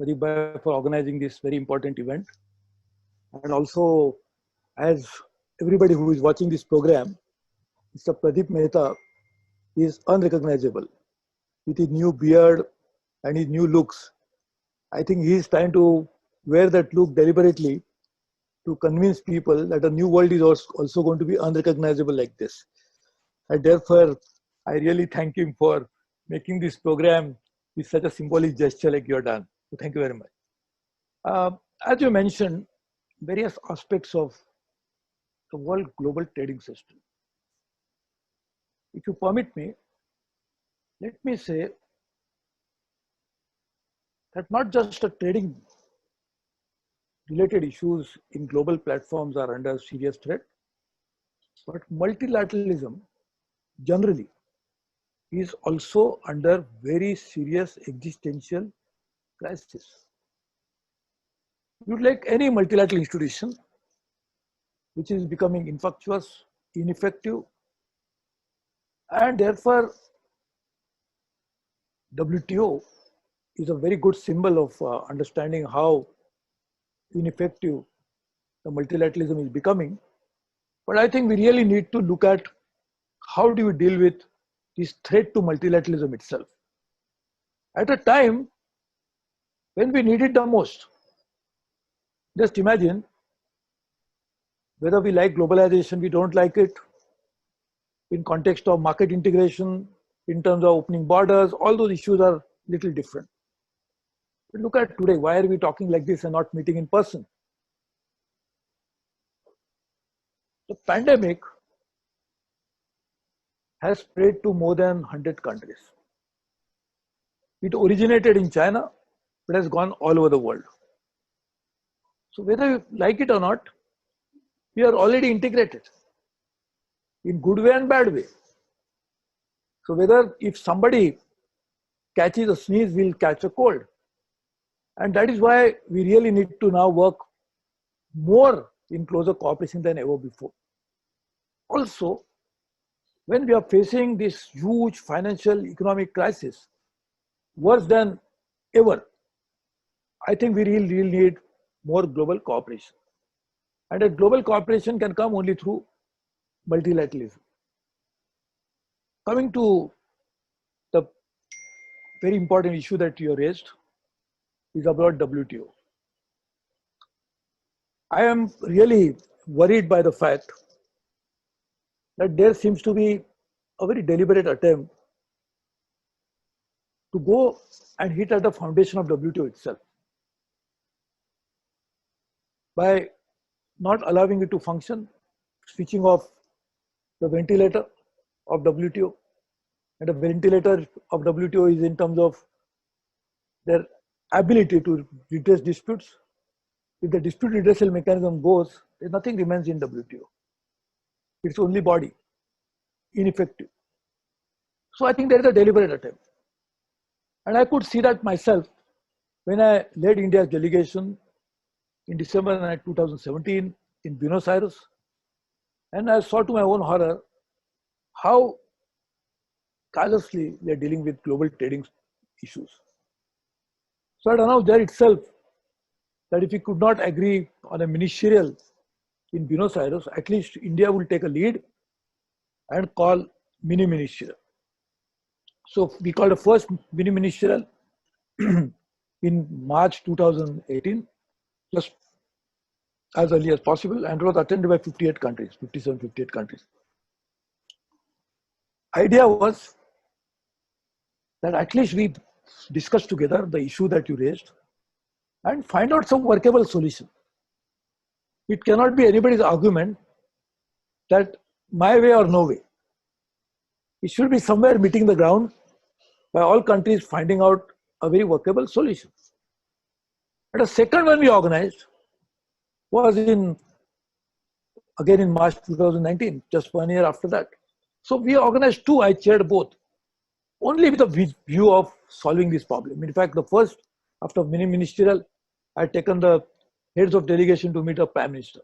Pradeep, for organizing this very important event. And also, as everybody who is watching this program, Mr. Pradeep Mehta is unrecognizable with his new beard and his new looks. I think he is trying to wear that look deliberately to convince people that a new world is also going to be unrecognizable like this. And therefore, I really thank him for making this program with such a symbolic gesture like you're done. So thank you very much. As you mentioned, various aspects of the world global trading system. If you permit me, let me say that not just a trading related issues in global platforms are under serious threat, but multilateralism generally is also under very serious existential crisis. You'd like any multilateral institution which is becoming infructuous, ineffective, and therefore WTO is a very good symbol of understanding how ineffective the multilateralism is becoming. But I think we really need to look at how do we deal with this threat to multilateralism itself at a time when we need it the most. Just imagine, whether we like globalization, we don't like it, in context of market integration, in terms of opening borders, all those issues are little different. But look at today, why are we talking like this and not meeting in person? The pandemic has spread to more than 100 countries. It originated in China, but has gone all over the world. So whether you like it or not, we are already integrated in good way and bad way. So whether if somebody catches a sneeze, we'll catch a cold. And that is why we really need to now work more in closer cooperation than ever before. Also, when we are facing this huge financial economic crisis, worse than ever, I think we really need more global cooperation. And that global cooperation can come only through multilateralism. Coming to the very important issue that you raised is about WTO. I am really worried by the fact that there seems to be a very deliberate attempt to go and hit at the foundation of WTO itself by not allowing it to function, switching off the ventilator of WTO. And the ventilator of WTO is in terms of their ability to redress disputes. If the dispute redressal mechanism goes, nothing remains in WTO. It's only body, ineffective. So I think there is a deliberate attempt. And I could see that myself when I led India's delegation in December 2017 in Buenos Aires. And I saw to my own horror how callously they are dealing with global trading issues. So I announced there itself that if we could not agree on a ministerial in Buenos Aires, at least India will take a lead and call mini-ministerial. So we called the first mini-ministerial in March 2018, just as early as possible, and it was attended by 58 countries, 57, 58 countries. Idea was that at least we discuss together the issue that you raised and find out some workable solution. It cannot be anybody's argument that my way or no way. It should be somewhere meeting the ground by all countries finding out a very workable solution. And the second one we organized was again in March 2019, just 1 year after that. So we organized two, I chaired both, only with a view of solving this problem. In fact, the first, after mini-ministerial, I had taken the heads of delegation to meet a Prime Minister.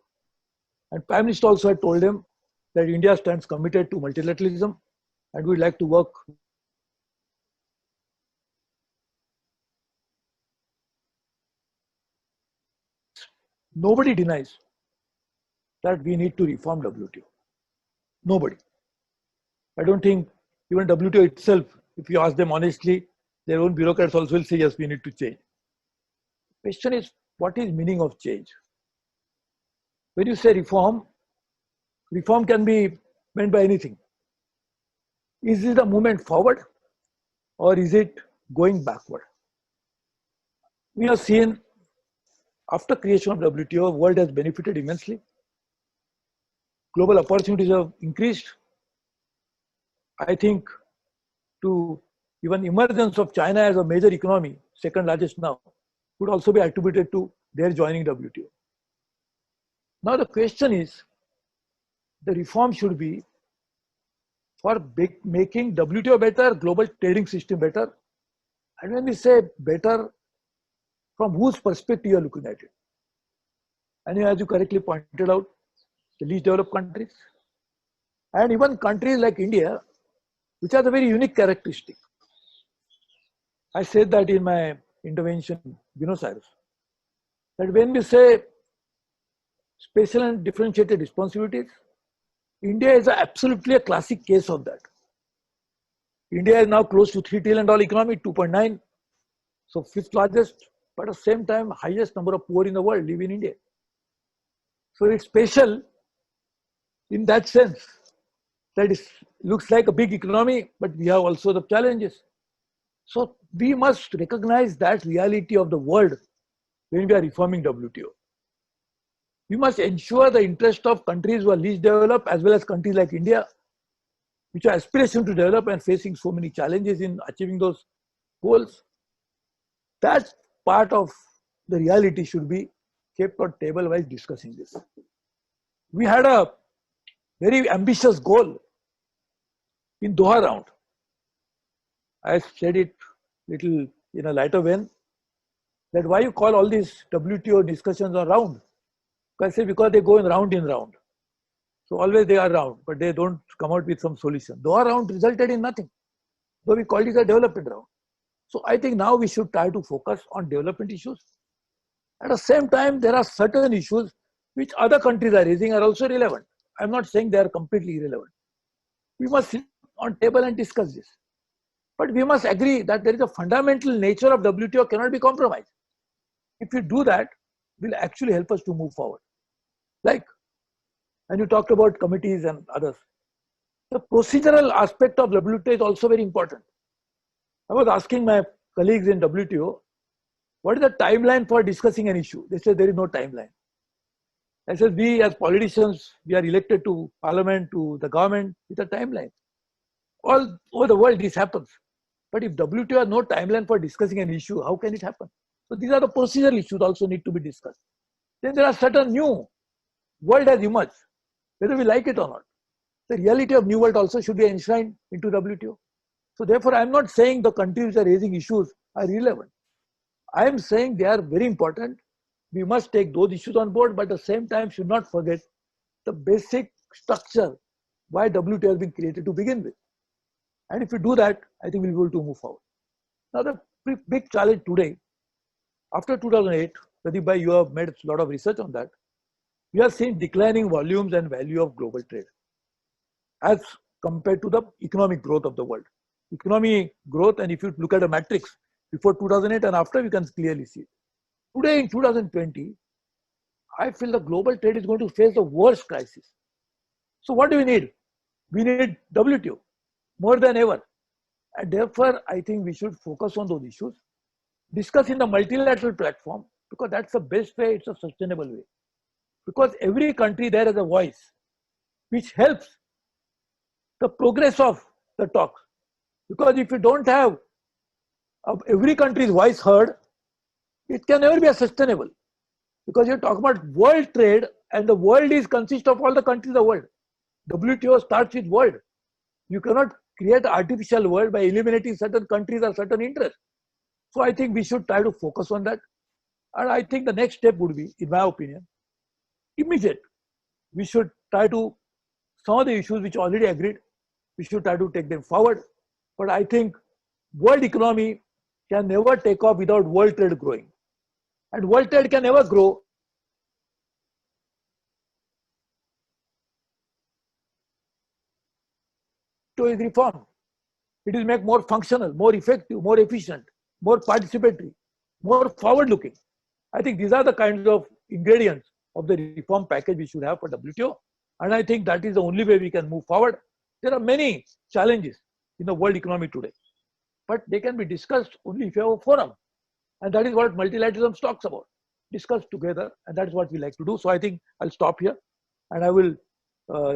And Prime Minister also had told them that India stands committed to multilateralism and we'd like to work nobody denies that we need to reform WTO. Nobody. I don't think even WTO itself, if you ask them honestly, their own bureaucrats also will say, yes, we need to change. The question is, what is meaning of change? When you say reform, reform can be meant by anything. Is it a movement forward or is it going backward? We have seen after creation of WTO, the world has benefited immensely. Global opportunities have increased. I think to even emergence of China as a major economy, second largest now, could also be attributed to their joining WTO. Now the question is, the reform should be for making WTO better, global trading system better. And when we say better, from whose perspective you are looking at it? And as you correctly pointed out, the least developed countries, and even countries like India, which has a very unique characteristic. I said that in my intervention in Buenos Aires, that when we say special and differentiated responsibilities, India is absolutely a classic case of that. India is now close to $3 trillion economy, 2.9, so fifth largest, but at the same time, highest number of poor in the world live in India. So it's special in that sense, that it looks like a big economy, but we have also the challenges. So we must recognize that reality of the world when we are reforming WTO. We must ensure the interest of countries who are least developed as well as countries like India, which are aspiring to develop and facing so many challenges in achieving those goals. That part of the reality should be kept on table while discussing this. We had a very ambitious goal in Doha round. I said it little in a lighter vein, that why you call all these WTO discussions are round? I say because they go in round. So always they are round, but they don't come out with some solution. Doha round resulted in nothing. So we called it a development round. So I think now we should try to focus on development issues. At the same time, there are certain issues which other countries are raising are also relevant. I'm not saying they are completely irrelevant. We must sit on table and discuss this. But we must agree that there is a fundamental nature of WTO cannot be compromised. If we do that, it will actually help us to move forward. Like, and you talked about committees and others. The procedural aspect of WTO is also very important. I was asking my colleagues in WTO, what is the timeline for discussing an issue? They said there is no timeline. I said, we as politicians, we are elected to parliament, to the government with a timeline. All over the world this happens. But if WTO has no timeline for discussing an issue, how can it happen? So these are the procedural issues also need to be discussed. Then there are certain new world has emerged, whether we like it or not. The reality of new world also should be enshrined into WTO. So therefore, I am not saying the countries which are raising issues are irrelevant. I am saying they are very important. We must take those issues on board, but at the same time should not forget the basic structure why WTO has been created to begin with. And if we do that, I think we'll be able to move forward. Now the big challenge today, after 2008, Pradeep, you have made a lot of research on that. We have seen declining volumes and value of global trade as compared to the economic growth of the world. Economic growth, and if you look at a matrix before 2008 and after, you can clearly see it. Today in 2020, I feel the global trade is going to face the worst crisis. So what do we need? We need WTO more than ever. And therefore, I think we should focus on those issues, discuss in the multilateral platform, because that's the best way, it's a sustainable way. Because every country there has a voice, which helps the progress of the talks. Because if you don't have every country's voice heard, it can never be sustainable. Because you're talking about world trade, and the world consists of all the countries of the world. WTO starts with world. You cannot create an artificial world by eliminating certain countries or certain interests. So I think we should try to focus on that. And I think the next step would be, in my opinion, immediate. We should try to, some of the issues which already agreed, we should try to take them forward. But I think world economy can never take off without world trade growing. And world trade can never grow WTO is reformed. It will make more functional, more effective, more efficient, more participatory, more forward-looking. I think these are the kinds of ingredients of the reform package we should have for WTO. And I think that is the only way we can move forward. There are many challenges in the world economy today, but they can be discussed only if you have a forum. And that is what multilateralism talks about. Discuss together, and that is what we like to do. So I think I'll stop here, and I will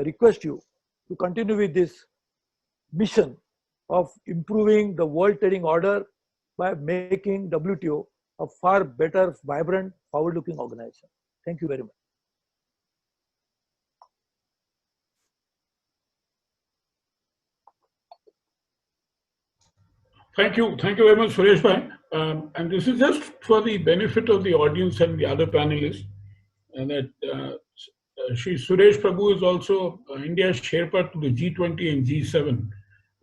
request you to continue with this mission of improving the world trading order by making WTO a far better, vibrant, forward-looking organization. Thank you very much. Thank you very much, Suresh bhai. And this is just for the benefit of the audience and the other panelists, and that Shri Suresh Prabhu is also India's Sherpa to the G20 and G7,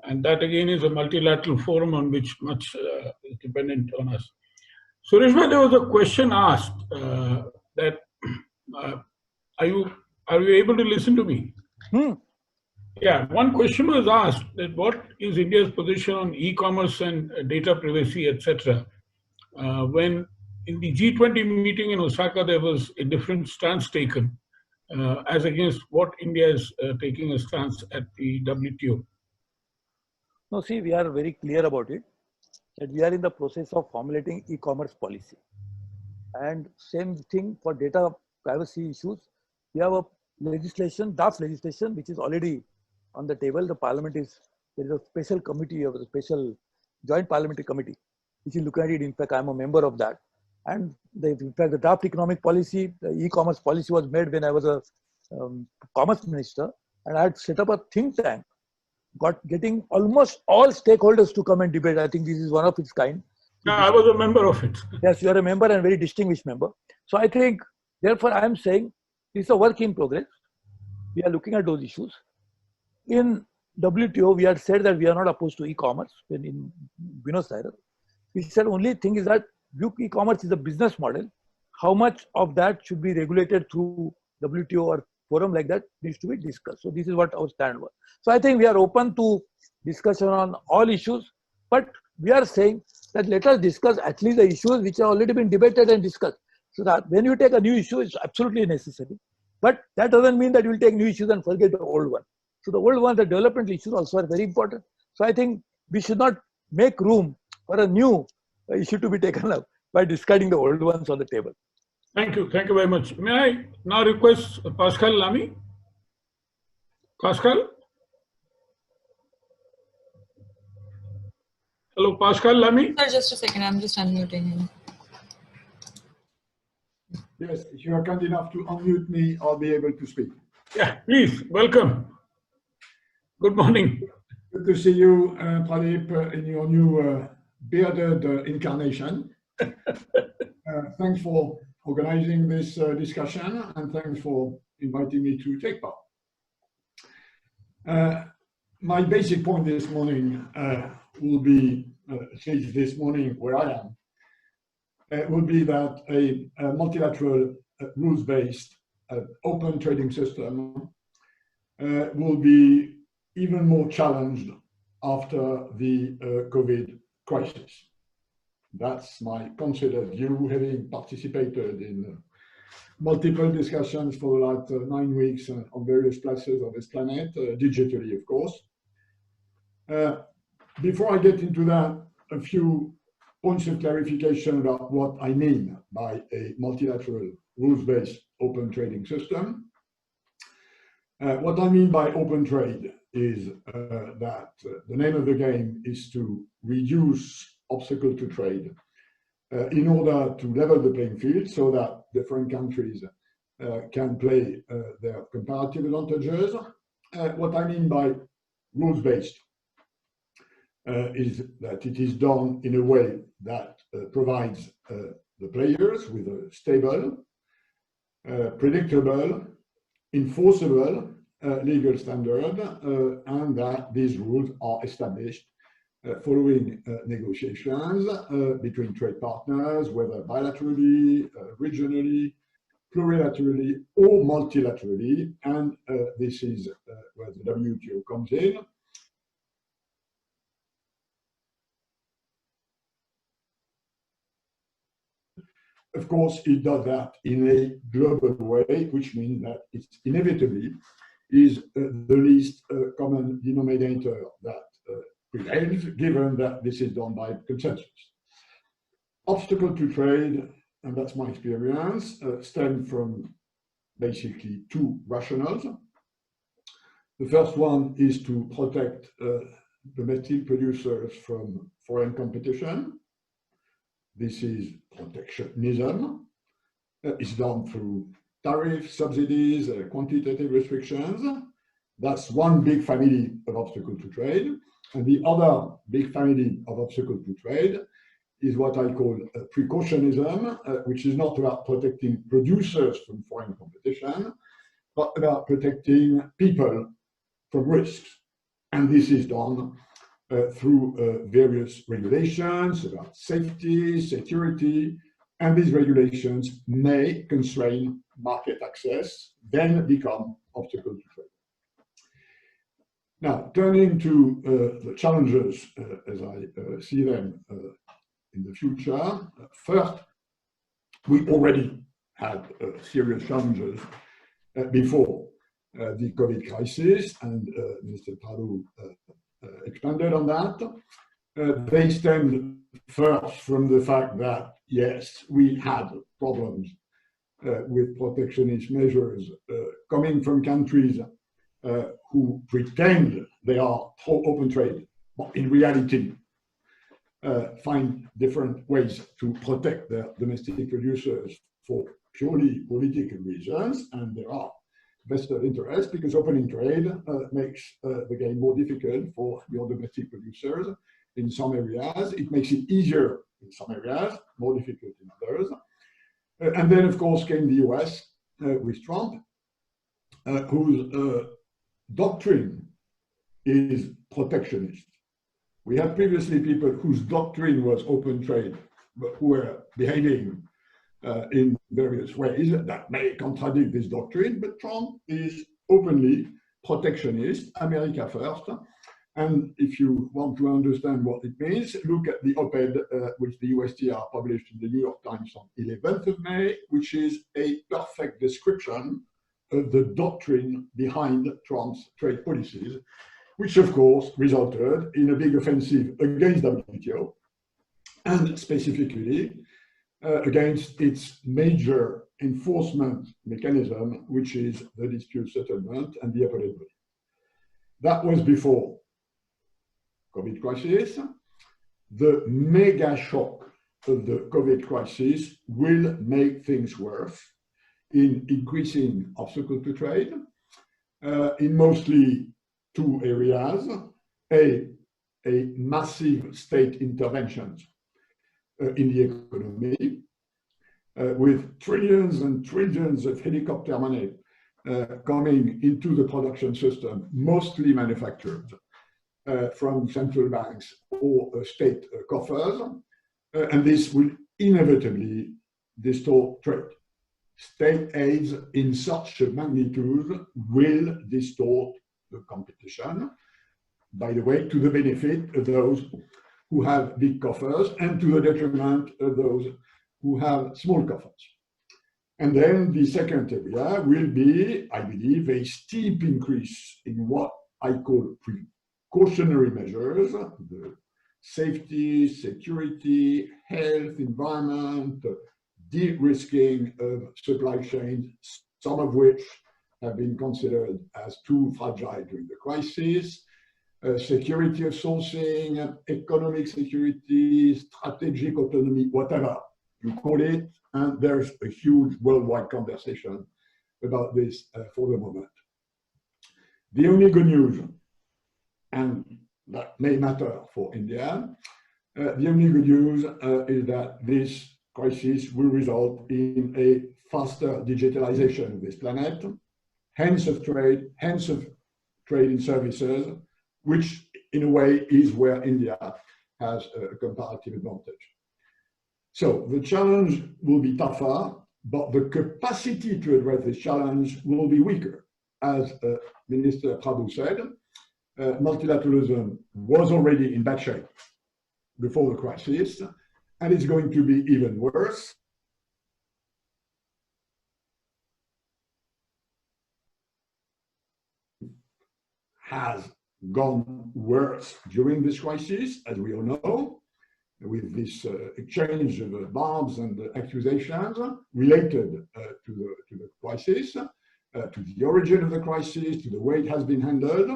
and that again is a multilateral forum on which much is dependent on us. Suresh bhai, there was a question asked that are you able to listen to me? Yeah, one question was asked that what is India's position on e-commerce and data privacy, etc. When in the G20 meeting in Osaka, there was a different stance taken as against what India is taking a stance at the WTO. No, see, we are very clear about it, that we are in the process of formulating e-commerce policy. And same thing for data privacy issues. We have a legislation, draft legislation, which is already on the table. The parliament there is a special committee, or a special joint parliamentary committee, which is looking at it. In fact, I'm a member of that. And in fact, the draft economic policy, the e-commerce policy was made when I was a commerce minister, and I had set up a think tank, getting almost all stakeholders to come and debate. I think this is one of its kind. Yeah, I was a member of it. Yes, you are a member and very distinguished member. So I think, therefore, I am saying it's a work in progress. We are looking at those issues. In WTO, we had said that we are not opposed to e-commerce. When in Buenos Aires, we said only thing is that e-commerce is a business model. How much of that should be regulated through WTO or forum like that needs to be discussed. So this is what our stand was. So I think we are open to discussion on all issues, but we are saying that let us discuss at least the issues which have already been debated and discussed. So that when you take a new issue, it's absolutely necessary. But that doesn't mean that you will take new issues and forget the old one. So the old ones, the development issues also are very important. So I think we should not make room for a new issue to be taken up by discarding the old ones on the table. Thank you very much. May I now request Pascal Lamy? Pascal? Hello, Pascal Lamy? Sir, just a second, I'm just unmuting him. Yes, if you are kind enough to unmute me, I'll be able to speak. Yeah, please, welcome. Good morning. Good to see you, Pradeep, in your new bearded incarnation. Thanks for organizing this discussion, and thanks for inviting me to take part. My basic point this morning will be, this morning where I am, will be that a multilateral rules-based open trading system will be even more challenged after the COVID crisis. That's my considered view, having participated in multiple discussions for the last 9 weeks on various places of this planet, digitally, of course. Before I get into that, a few points of clarification about what I mean by a multilateral rules-based open trading system. What I mean by open trade is that the name of the game is to reduce obstacle to trade in order to level the playing field so that different countries can play their comparative advantages. What I mean by rules-based is that it is done in a way that provides the players with a stable, predictable, enforceable legal standard, and that these rules are established following negotiations between trade partners, whether bilaterally, regionally, plurilaterally, or multilaterally. And this is where the WTO comes in. of course, it does that in a global way, which means that it inevitably is the least common denominator that prevails, given that this is done by consensus. Obstacle to trade, and that's my experience, stem from basically two rationales. The first one is to protect domestic producers from foreign competition. This is protectionism. It's done through tariff subsidies, quantitative restrictions. That's one big family of obstacle to trade. And the other big family of obstacle to trade is what I call precautionism, which is not about protecting producers from foreign competition, but about protecting people from risks. And this is done through various regulations about safety, security, and these regulations may constrain market access, then become obstacle to trade. Now, turning to the challenges as I see them in the future. First, we already had serious challenges before the COVID crisis, and Mr. Prabhu expanded on that. They stemmed first from the fact that, yes, we had problems with protectionist measures coming from countries who pretend they are pro-open trade, but in reality find different ways to protect their domestic producers for purely political reasons, and there are vested interests, because opening trade makes the game more difficult for your domestic producers in some areas. It makes it easier in some areas, more difficult in others. And then, of course, came the US with Trump, whose doctrine is protectionist. We had previously people whose doctrine was open trade, but who were behaving in various ways that may contradict this doctrine, but Trump is openly protectionist, America first. And if you want to understand what it means, look at the op-ed which the USTR published in the New York Times on 11th of May, which is a perfect description of the doctrine behind Trump's trade policies, which of course resulted in a big offensive against WTO, and specifically against its major enforcement mechanism, which is the dispute settlement and the appellate body. That was before COVID crisis. The mega shock of the COVID crisis will make things worse in increasing obstacle to trade in mostly two areas. A massive state interventions in the economy with trillions and trillions of helicopter money coming into the production system, mostly manufactured from central banks or state coffers, and this will inevitably distort trade. State aids in such a magnitude will distort the competition, by the way, to the benefit of those who have big coffers and to the detriment of those who have small coffers. And then the second area will be, I believe, a steep increase in what I call precautionary measures, the safety, security, health, environment, de-risking of supply chains, some of which have been considered as too fragile during the crisis, security of sourcing, economic security, strategic autonomy, whatever you call it, and there's a huge worldwide conversation about this for the moment. The only good news, and that may matter for India, the only good news is that this crisis will result in a faster digitalization of this planet, hence of trade in services, which in a way is where India has a comparative advantage. So the challenge will be tougher, but the capacity to address this challenge will be weaker. As Minister Prabhu said, multilateralism was already in bad shape before the crisis, and it's going to be even worse. has gone worse during this crisis, as we all know, with this exchange of barbs and accusations related to the crisis, to the origin of the crisis, to the way it has been handled.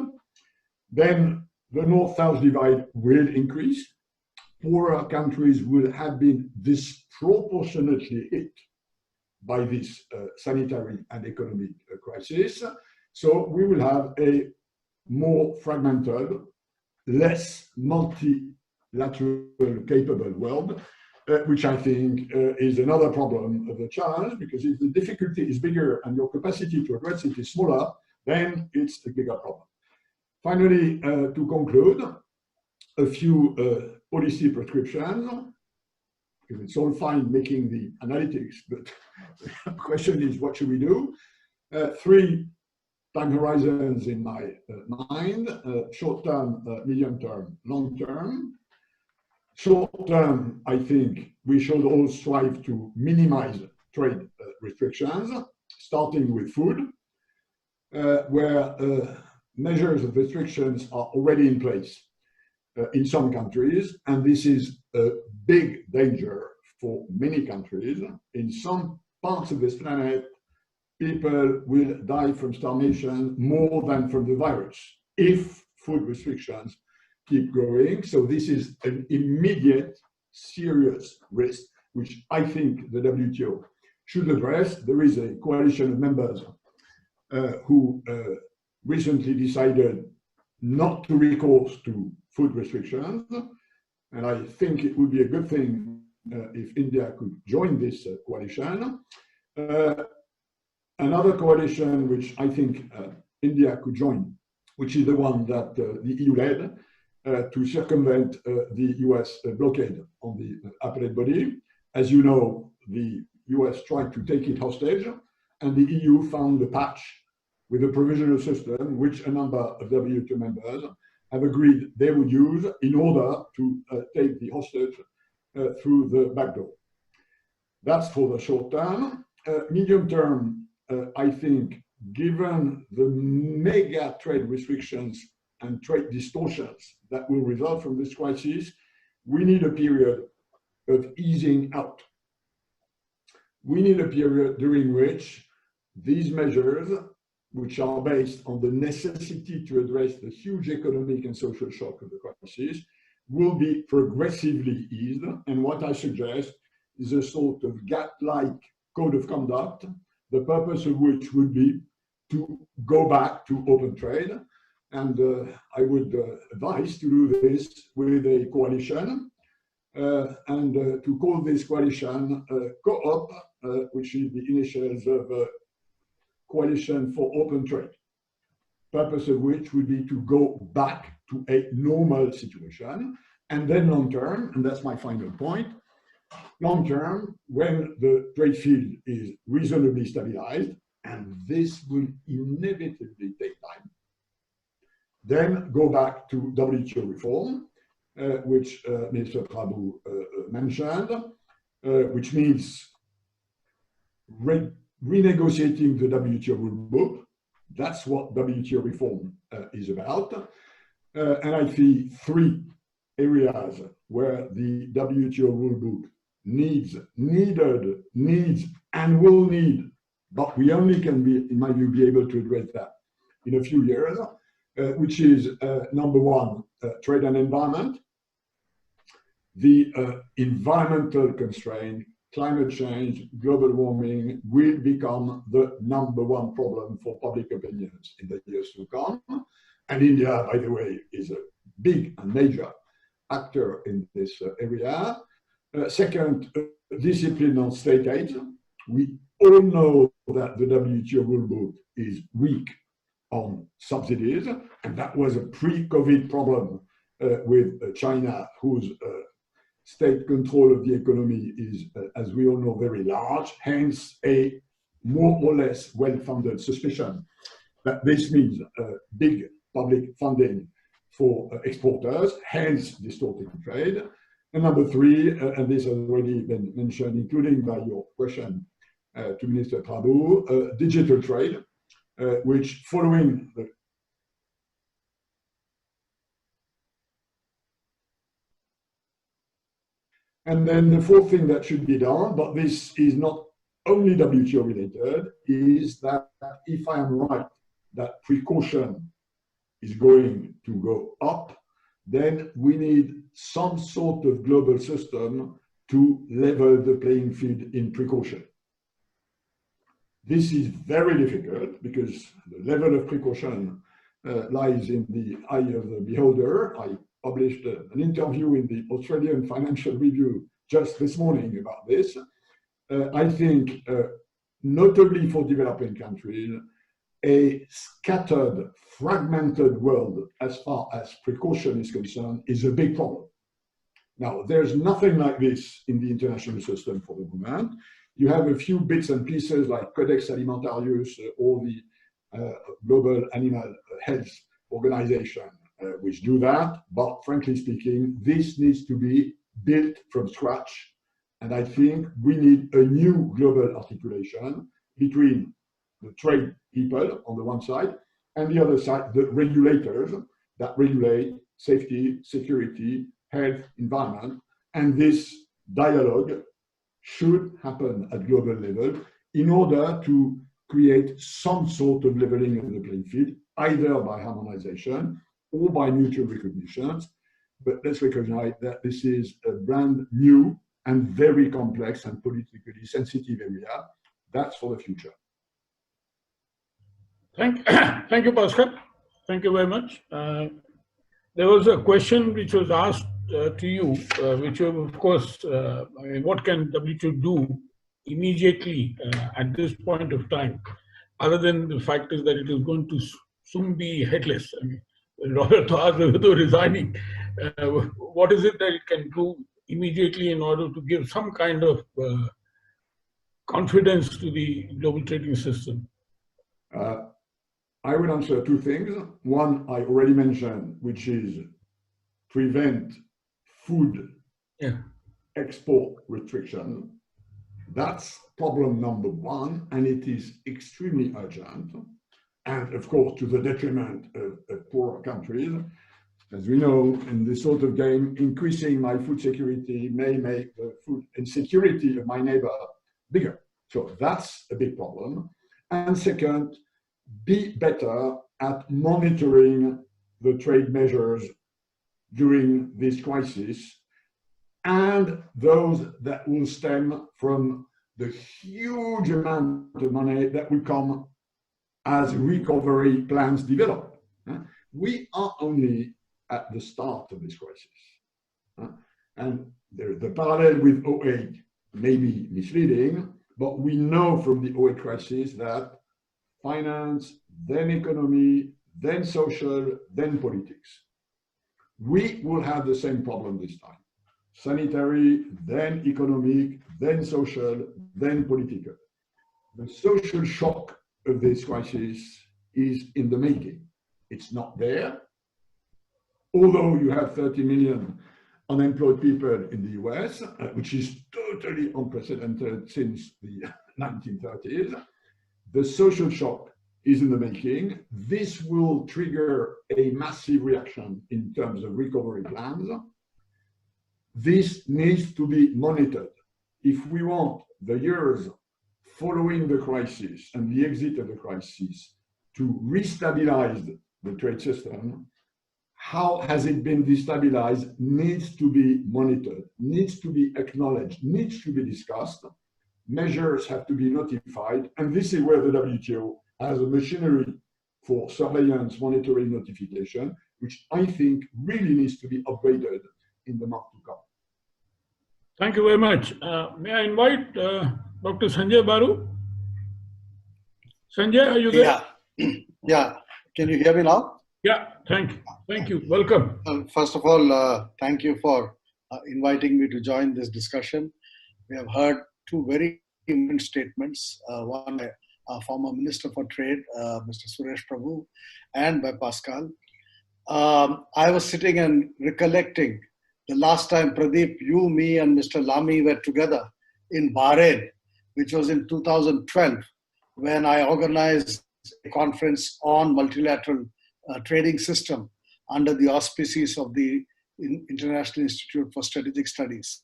Then the North-South divide will increase. Poorer countries will have been disproportionately hit by this sanitary and economic crisis. So we will have a more fragmented, less multilateral capable world, which I think is another problem of the challenge, because if the difficulty is bigger and your capacity to address it is smaller, then it's a bigger problem. Finally, to conclude, a few policy prescriptions, because it's all fine making the analytics, but the question is, what should we do? 3 time horizons in my mind: short-term, medium-term, long-term. Short-term, I think we should all strive to minimize trade restrictions, starting with food, where measures of restrictions are already in place in some countries, and this is a big danger for many countries. In some parts of this planet, people will die from starvation more than from the virus if food restrictions keep growing. So this is an immediate, serious risk, which I think the WTO should address. There is a coalition of members who recently decided not to recourse to food restrictions, and I think it would be a good thing if India could join this coalition. Another coalition which I think India could join, which is the one that the EU led to circumvent the US blockade on the appellate body. As you know, the US tried to take it hostage, and the EU found a patch with a provisional system which a number of WTO members have agreed they would use in order to take the hostage through the back door. That's for the short term. Medium term, I think, given the mega trade restrictions and trade distortions that will result from this crisis, we need a period of easing out. We need a period during which these measures, which are based on the necessity to address the huge economic and social shock of the crisis, will be progressively eased. And what I suggest is a sort of GATT-like code of conduct, the purpose of which would be to go back to open trade. And I would advise to do this with a coalition, and to call this coalition Co-op, which is the initials of Coalition for Open Trade, purpose of which would be to go back to a normal situation. And then long term, and that's my final point, long term, when the trade field is reasonably stabilized, and this will inevitably take time, then go back to WTO reform, which Mr. Prabhu mentioned, which means renegotiating the WTO rule book. That's what WTO reform is about. And I see 3 areas where the WTO rule book needs, and will need, but we only can be, in my view, be able to address that in a few years, which is number 1, trade and environment. The environmental constraint, climate change, global warming will become the number 1 problem for public opinions in the years to come. And India, by the way, is a big and major actor in this area. Second, discipline on state aid. We all know that the WTO rule book is weak on subsidies, and that was a pre-COVID problem with China, whose state control of the economy is, as we all know, very large, hence a more or less well-founded suspicion that this means big public funding for exporters, hence distorting trade. And number 3, and this has already been mentioned, including by your question to Minister Prabhu, digital trade, which following the And then the fourth thing that should be done, but this is not only WTO related, is that if I am right, that precaution is going to go up, then we need some sort of global system to level the playing field in precaution. This is very difficult because the level of precaution lies in the eye of the beholder. I published an interview in the Australian Financial Review just this morning about this. I think, notably for developing countries, a scattered, fragmented world as far as precaution is concerned is a big problem. Now, there's nothing like this in the international system for the moment. You have a few bits and pieces like Codex Alimentarius or the Global Animal Health Organization, which do that. But frankly speaking, this needs to be built from scratch. And I think we need a new global articulation between the trade people on the one side and the other side, the regulators that regulate safety, security, health, environment. And this dialogue should happen at global level in order to create some sort of leveling of the playing field, either by harmonization or by mutual recognitions. But let's recognize that this is a brand new and very complex and politically sensitive area. That's for the future. Thank you, Pascal. Thank you very much. There was a question which was asked to you, which of course, I mean, what can WTO do immediately at this point of time, other than the fact is that it is going to soon be headless. I mean, Robert asked whether resigning. What is it that it can do immediately in order to give some kind of confidence to the global trading system? I will answer two things. One, I already mentioned, which is prevent food export restriction. That's problem number one, and it is extremely urgent. And of course, to the detriment of poorer countries. As we know, in this sort of game, increasing my food security may make the food insecurity of my neighbor bigger. So that's a big problem. And second, be better at monitoring the trade measures during this crisis and those that will stem from the huge amount of money that will come as recovery plans develop. We are only at the start of this crisis. And the parallel with 2008 may be misleading, but we know from the 2008 crisis that finance, then economy, then social, then politics. We will have the same problem this time. Sanitary, then economic, then social, then political. The social shock of this crisis is in the making. It's not there. Although you have 30 million unemployed people in the US, which is totally unprecedented since the 1930s, the social shock is in the making. This will trigger a massive reaction in terms of recovery plans. This needs to be monitored. If we want the years following the crisis and the exit of the crisis to restabilize the trade system, how has it been destabilized needs to be monitored, needs to be acknowledged, needs to be discussed. Measures have to be notified, and this is where the WTO has a machinery for surveillance, monitoring, notification, which I think really needs to be upgraded in the month to come. Thank you very much. May I invite Dr. Sanjaya Baru? Sanjay, are you there? Yeah. Yeah. Can you hear me now? Yeah, thank you. Thank you. Welcome. First of all, thank you for inviting me to join this discussion. We have heard two very important statements, one by our former Minister for Trade, Mr. Suresh Prabhu, and by Pascal. I was sitting and recollecting the last time Pradeep, you, me, and Mr. Lamy were together in Bahrain, which was in 2012, when I organized a conference on multilateral trading system under the auspices of the International Institute for Strategic Studies.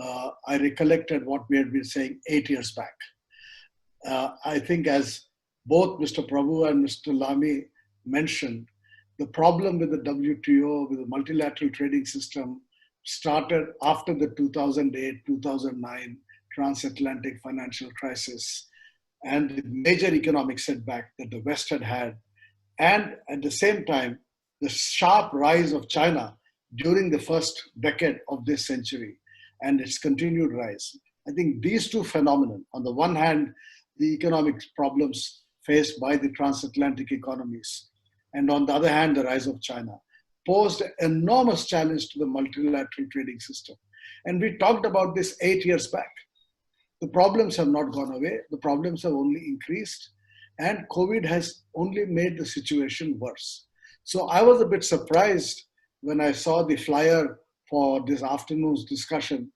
I recollected what we had been saying 8 years back. I think as both Mr. Prabhu and Mr. Lamy mentioned, the problem with the WTO, with the multilateral trading system, started after the 2008-2009 transatlantic financial crisis and the major economic setback that the West had had, and at the same time, the sharp rise of China during the first decade of this century and its continued rise. I think these two phenomena, on the one hand, the economic problems faced by the transatlantic economies, and on the other hand, the rise of China, posed an enormous challenge to the multilateral trading system. And we talked about this 8 years back. The problems have not gone away. The problems have only increased. And COVID has only made the situation worse. So I was a bit surprised when I saw the flyer for this afternoon's discussion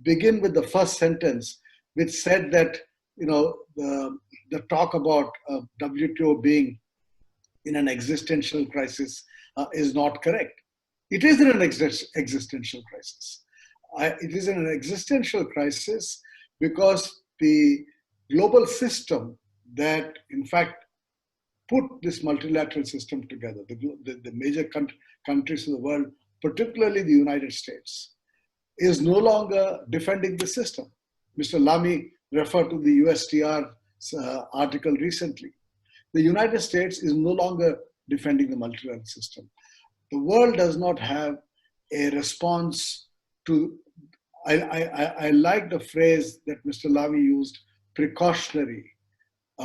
begin with the first sentence, which said that, you know, the talk about WTO being in an existential crisis is not correct. It is in an existential crisis. It is in an existential crisis because the global system that, in fact, put this multilateral system together, the major countries of the world, particularly the United States, is no longer defending the system. Mr. Lamy referred to the USTR article recently. The United States is no longer defending the multilateral system. The world does not have a response to, I like the phrase that Mr. Lamy used, precautionary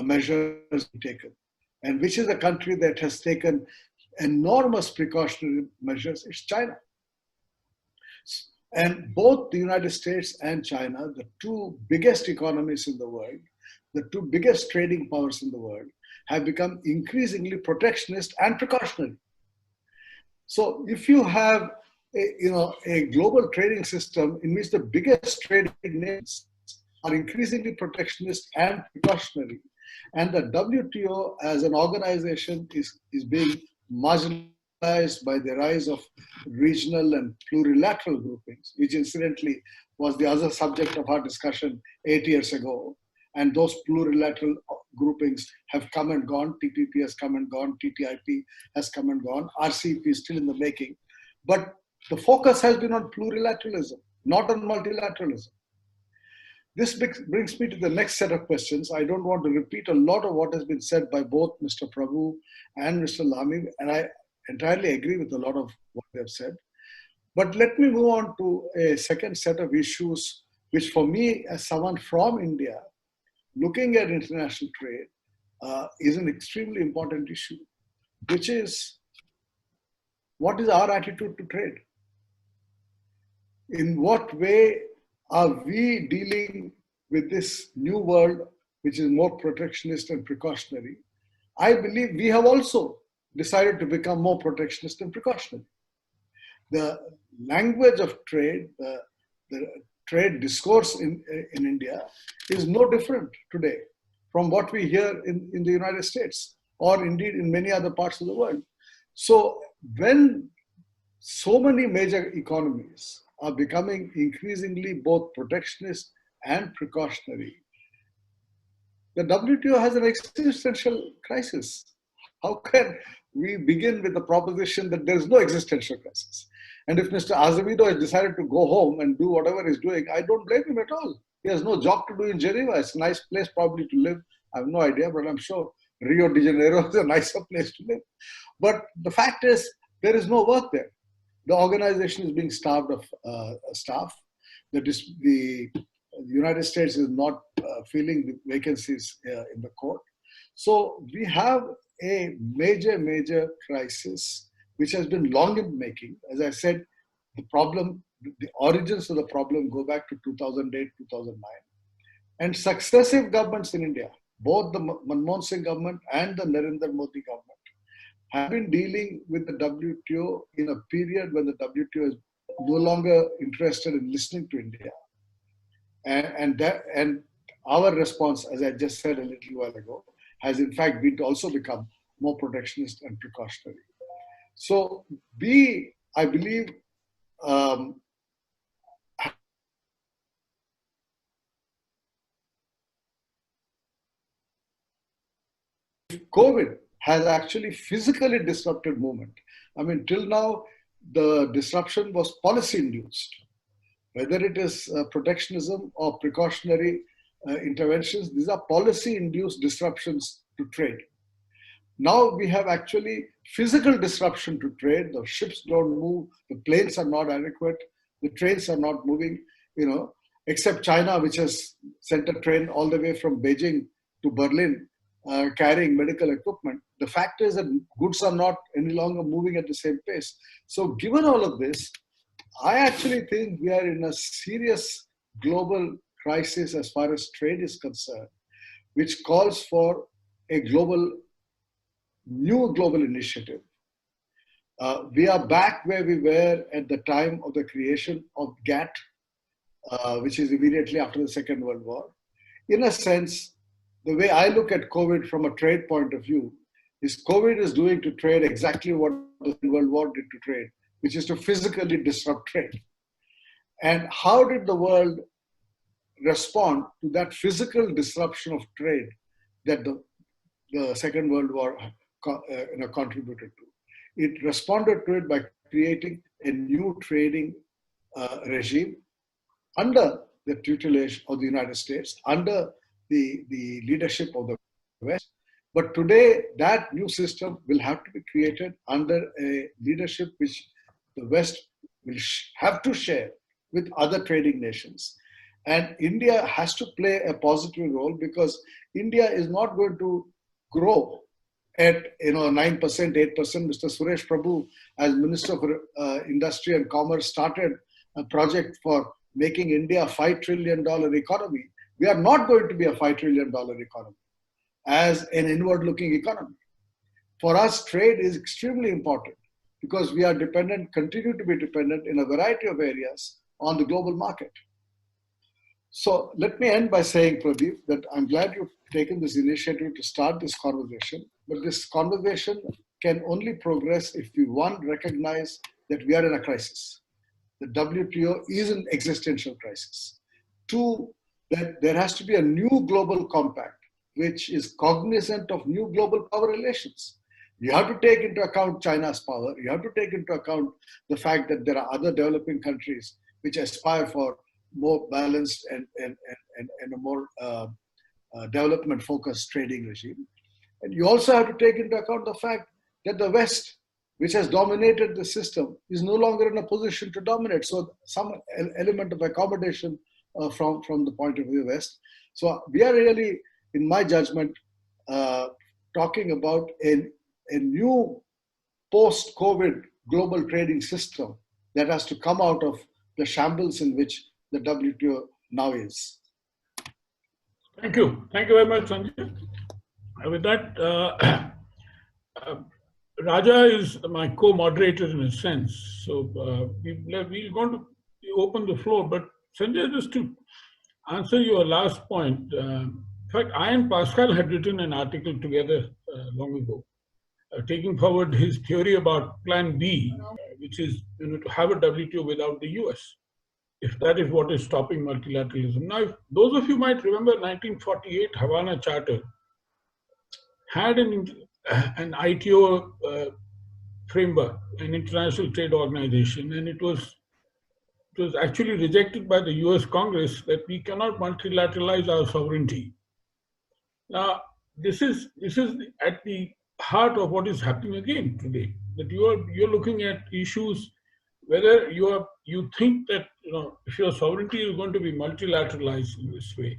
measures taken. And which is a country that has taken enormous precautionary measures? It's China. And both the United States and China, the two biggest economies in the world, the two biggest trading powers in the world, have become increasingly protectionist and precautionary. So if you have a global trading system in which the biggest trading nations are increasingly protectionist and precautionary, and the WTO as an organization is being marginalized by the rise of regional and plurilateral groupings, which incidentally was the other subject of our discussion 8 years ago. And those plurilateral groupings have come and gone. TPP has come and gone. TTIP has come and gone. RCEP is still in the making. But the focus has been on plurilateralism, not on multilateralism. This brings me to the next set of questions. I don't want to repeat a lot of what has been said by both Mr. Prabhu and Mr. Lamy, and I entirely agree with a lot of what they have said. But let me move on to a second set of issues, which for me, as someone from India, looking at international trade is an extremely important issue, which is, what is our attitude to trade? In what way are we dealing with this new world, which is more protectionist and precautionary? I believe we have also decided to become more protectionist and precautionary. The language of trade, the trade discourse in India is no different today from what we hear in the United States or indeed in many other parts of the world. So when so many major economies are becoming increasingly both protectionist and precautionary, the WTO has an existential crisis. How can we begin with the proposition that there is no existential crisis? And if Mr. Azevedo has decided to go home and do whatever he's doing, I don't blame him at all. He has no job to do in Geneva. It's a nice place probably to live. I have no idea, but I'm sure Rio de Janeiro is a nicer place to live. But the fact is, there is no work there. The organization is being starved of staff. The United States is not filling the vacancies in the court. So we have a major crisis which has been long in making. As I said, the origins of the problem go back to 2008, 2009. And successive governments in India, both the Manmohan Singh government and the Narendra Modi government, have been dealing with the WTO in a period when the WTO is no longer interested in listening to India. And our response, as I just said a little while ago, has in fact also become more protectionist and precautionary. So I believe, COVID has actually physically disrupted movement. I mean, till now, the disruption was policy induced. Whether it is protectionism or precautionary interventions, these are policy induced disruptions to trade. Now we have actually physical disruption to trade. The ships don't move, the planes are not adequate, the trains are not moving, except China, which has sent a train all the way from Beijing to Berlin carrying medical equipment. The fact is that goods are not any longer moving at the same pace. So given all of this, I actually think we are in a serious global crisis as far as trade is concerned, which calls for a new global initiative. We are back where we were at the time of the creation of GATT, which is immediately after the Second World War. In a sense, the way I look at COVID from a trade point of view is COVID is doing to trade exactly what the Second World War did to trade, which is to physically disrupt trade. And how did the world respond to that physical disruption of trade that the Second World War contributed to? It responded to it by creating a new trading regime under the tutelage of the United States, under the leadership of the West. But today, that new system will have to be created under a leadership which the West will have to share with other trading nations. And India has to play a positive role, because India is not going to grow at 9%, 8%. Mr. Suresh Prabhu, as Minister for Industry and Commerce, started a project for making India a $5 trillion economy. We are not going to be a $5 trillion economy as an inward-looking economy. For us, trade is extremely important because we are dependent, continue to be dependent in a variety of areas on the global market. So let me end by saying, Pradeep, that I'm glad you've taken this initiative to start this conversation, but this conversation can only progress if we, one, recognize that we are in a crisis. The WTO is an existential crisis. Two, that there has to be a new global compact which is cognizant of new global power relations. You have to take into account China's power. You have to take into account the fact that there are other developing countries which aspire for more balanced and a more development-focused trading regime. And you also have to take into account the fact that the West, which has dominated the system, is no longer in a position to dominate. So some element of accommodation from the point of view of the West. So we are really, in my judgment, talking about a new post-COVID global trading system that has to come out of the shambles in which the WTO now is. Thank you. Thank you very much, Sanjay. With that, Raja is my co-moderator in a sense. So we're going to open the floor. But Sanjay, just to answer your last point, in fact, I and Pascal had written an article together long ago, taking forward his theory about Plan B, which is to have a WTO without the US, if that is what is stopping multilateralism. Now, if those of you might remember 1948 Havana Charter had an ITO framework, an international trade organization, and it was actually rejected by the US Congress that we cannot multilateralize our sovereignty. Now, this is at the heart of what is happening again today, that you're looking at issues whether you think that if your sovereignty is going to be multilateralized in this way,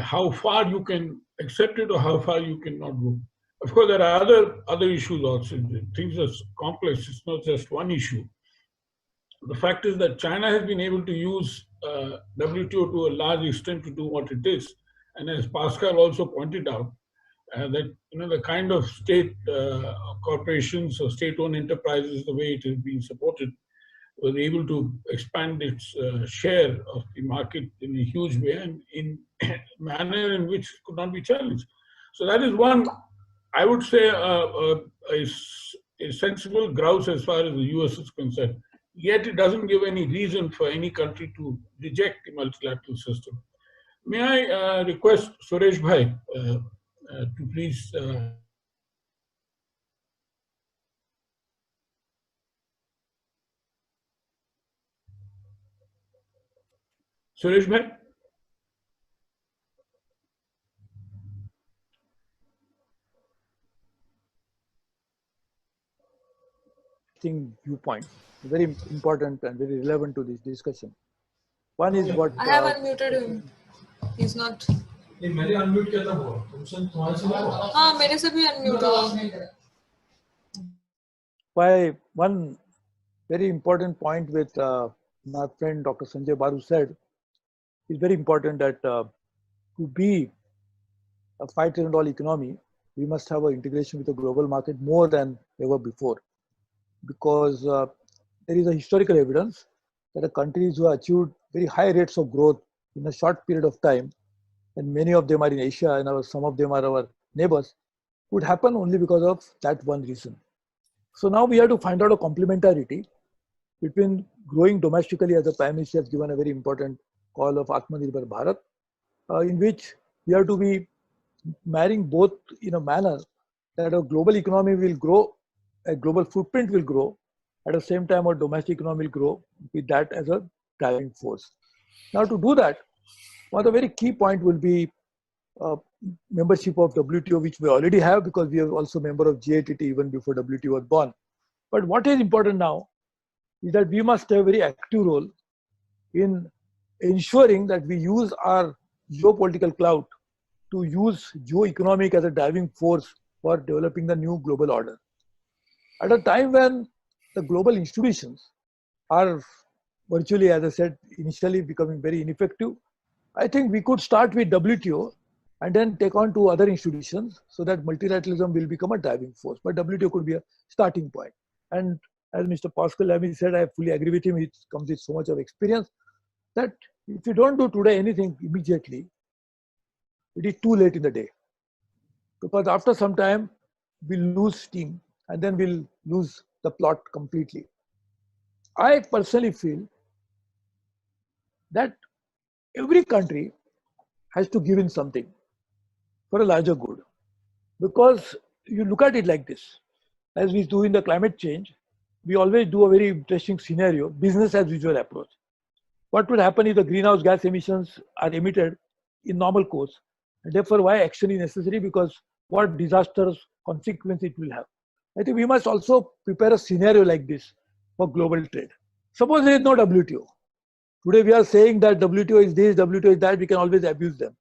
how far you can accept it or how far you cannot go. Of course, there are other issues also. Things are complex. It's not just one issue. The fact is that China has been able to use WTO to a large extent to do what it is. And as Pascal also pointed out, that the kind of state corporations or state-owned enterprises, the way it is being supported, was able to expand its share of the market in a huge way and in a manner in which could not be challenged. So that is one, I would say, a sensible grouse as far as the US is concerned. Yet it doesn't give any reason for any country to reject the multilateral May I request Suresh Bhai to please Suresh bhai? Viewpoints, very important and very relevant to this discussion. One is what I have unmuted him. He's not. मैंने unmute किया था वो तुमसे तुम्हारे से हुआ हाँ मेरे से भी unmute हुआ. why one very important point with my friend Dr. Sanjay Baru said is very important that to be a $5 trillion economy, we must have an integration with the global market more than ever before, because there is a historical evidence that the countries who have achieved very high rates of growth in a short period of time, and many of them are in Asia and some of them are our neighbors, would happen only because of that one reason. So now we have to find out a complementarity between growing domestically, as the Prime Minister has given a very important call of Atmanirbhar Bharat, in which we have to be marrying both in a manner that a global economy will grow, a global footprint will grow, at the same time our domestic economy will grow with that as a driving force. Now to do that, one of the very key point will be membership of WTO, which we already have because we are also member of GATT even before WTO was born. But what is important now is that we must have a very active role in ensuring that we use our geopolitical clout to use geo-economic as a driving force for developing the new global order. At a time when the global institutions are virtually, as I said, initially becoming very ineffective, I think we could start with WTO and then take on to other institutions so that multilateralism will become a driving force. But WTO could be a starting point. And as Mr. Pascal Lamy said, I fully agree with him. He comes with so much of experience that if you don't do today anything immediately, it is too late in the day. Because after some time, we'll lose steam and then we'll lose the plot completely. I personally feel that every country has to give in something for a larger good. Because you look at it like this, as we do in the climate change, we always do a very interesting scenario, business as usual approach. What would happen if the greenhouse gas emissions are emitted in normal course? And therefore, why action is necessary? Because what disastrous consequences it will have. I think we must also prepare a scenario like this for global trade. Suppose there is no WTO. Today we are saying that WTO is this, WTO is that, we can always abuse them.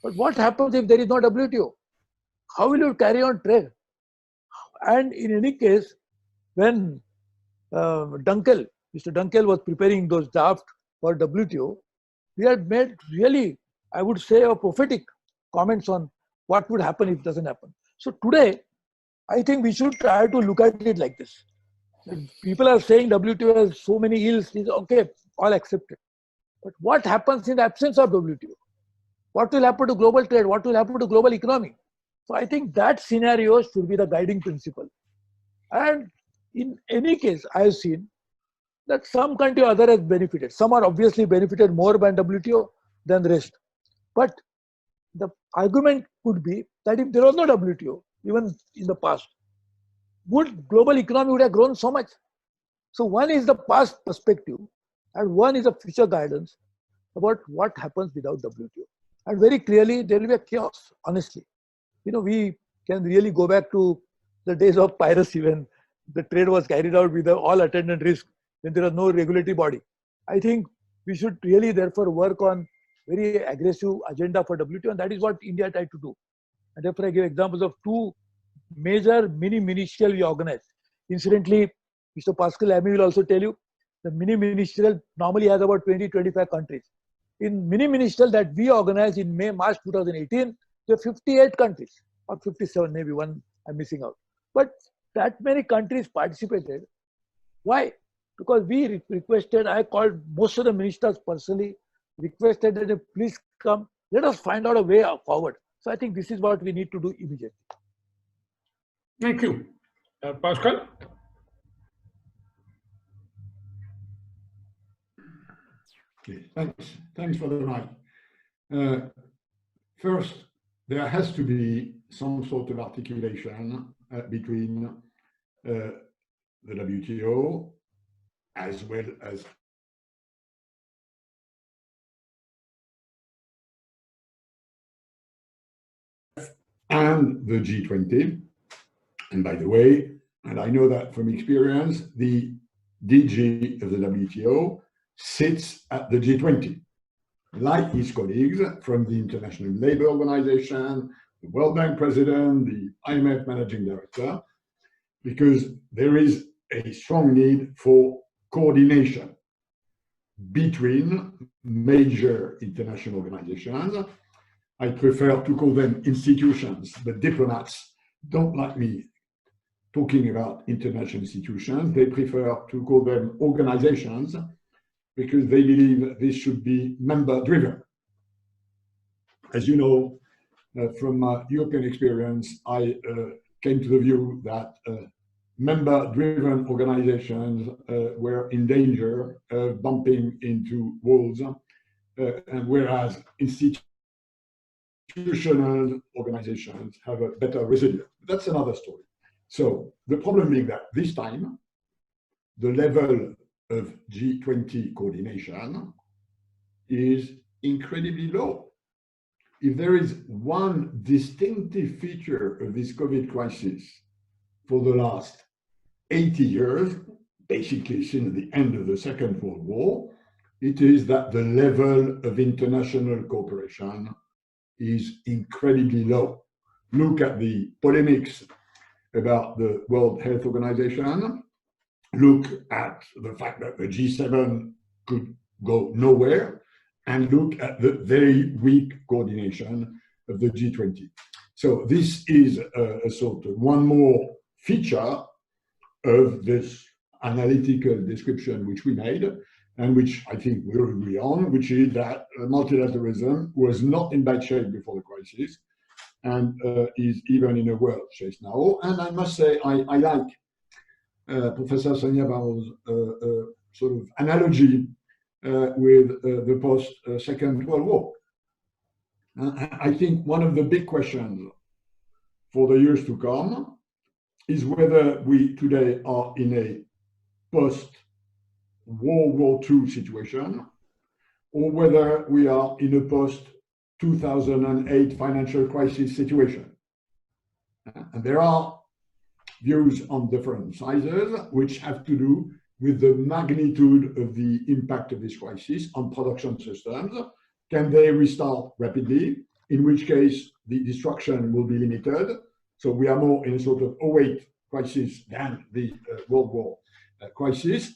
But what happens if there is no WTO? How will you carry on trade? And in any case, when Mr. Dunkel was preparing those drafts for WTO, we had made really, I would say, a prophetic comments on what would happen if it doesn't happen. So today, I think we should try to look at it like this. People are saying WTO has so many ills, is okay, all accepted. But what happens in the absence of WTO? What will happen to global trade? What will happen to global economy? So I think that scenario should be the guiding principle. And in any case, I have seen that some country or other has benefited. Some are obviously benefited more by WTO than the rest. But the argument could be that if there was no WTO, even in the past, would global economy would have grown so much? So one is the past perspective and one is a future guidance about what happens without WTO. And very clearly, there will be a chaos, honestly. You know, we can really go back to the days of piracy when the trade was carried out with all attendant risk, when there was no regulatory body. I think we should really therefore work on very aggressive agenda for WTO, and that is what India tried to do. And therefore I give examples of two major mini-ministerial we organized. Incidentally, Mr. Pascal Lamy will also tell you, the mini-ministerial normally has about 20-25 countries. In mini-ministerial that we organized in March 2018, there are 58 countries, or 57, maybe one I'm missing out. But that many countries participated. Why? Because we requested, I called most of the ministers personally, requested that please come, let us find out a way forward. So I think this is what we need to do immediately. Thank you. Pascal? Okay, thanks for the mic. First, there has to be some sort of articulation between the WTO as well as and the G20. And by the way, and I know that from experience, the DG of the WTO sits at the G20, like his colleagues from the International Labour Organization, the World Bank president, the IMF managing director, because there is a strong need for coordination between major international organizations. I prefer to call them institutions, but diplomats don't like me talking about international institutions. They prefer to call them organizations because they believe this should be member-driven. As you know, from European experience, I came to the view that member-driven organizations were in danger of bumping into walls, and whereas institutional organizations have a better resilience. That's another story. So the problem being that this time, the level of G20 coordination is incredibly low. If there is one distinctive feature of this COVID crisis for the last 80 years, basically since the end of the Second World War, it is that the level of international cooperation is incredibly low. Look at the polemics about the World Health Organization. Look at the fact that the G7 could go nowhere, and look at the very weak coordination of the G20. So this is a sort of one more feature of this analytical description which we made, and which I think we'll agree on, which is that multilateralism was not in bad shape before the crisis, and is even in a worse shape now. And I must say, I like Professor Sanjaya's sort of analogy with the post-Second World War. I think one of the big questions for the years to come is whether we today are in a post-World War II situation, or whether we are in a post-2008 financial crisis situation. And there are views on different sizes, which have to do with the magnitude of the impact of this crisis on production systems. Can they restart rapidly? In which case, the destruction will be limited. So we are more in a sort of 08 crisis than the World War crisis.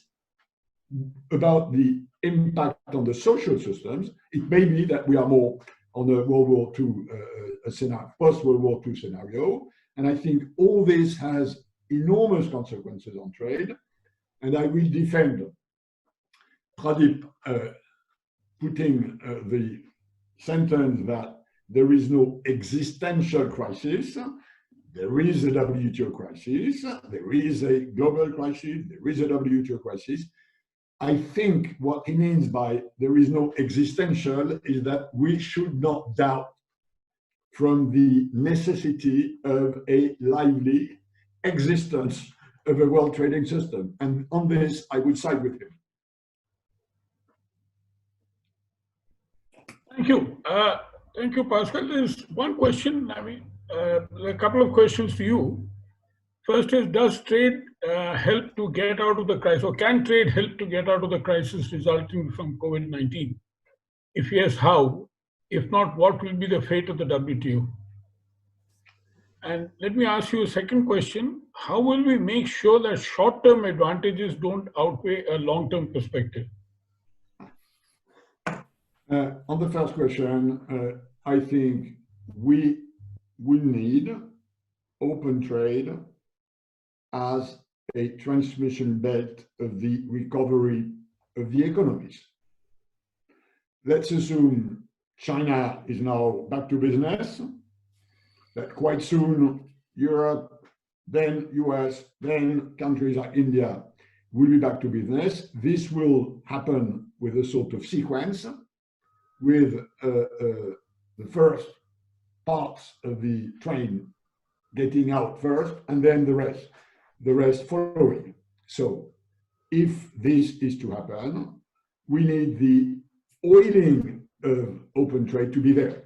About the impact on the social systems, it may be that we are more on a World War II scenario, post-World War II scenario. And I think all this has enormous consequences on trade. And I will defend Pradeep putting the sentence that there is no existential crisis. There is a WTO crisis. There is a global crisis. There is a WTO crisis. I think what he means by there is no existential is that we should not doubt from the necessity of a lively existence of a world trading system. And on this, I would side with him. Thank you. Thank you, Pascal. There's one question, Lamy. A couple of questions to you. First is, does trade help to get out of the crisis, or can trade help to get out of the crisis resulting from COVID-19? If yes, how? If not, what will be the fate of the WTO? And let me ask you a second question. How will we make sure that short-term advantages don't outweigh a long-term perspective? On the first question, I think we will need open trade as a transmission belt of the recovery of the economies. Let's assume China is now back to business, that quite soon Europe, then US, then countries like India will be back to business. This will happen with a sort of sequence, with the first parts of the train getting out first, and then the rest following. So if this is to happen, we need the oiling of open trade to be there,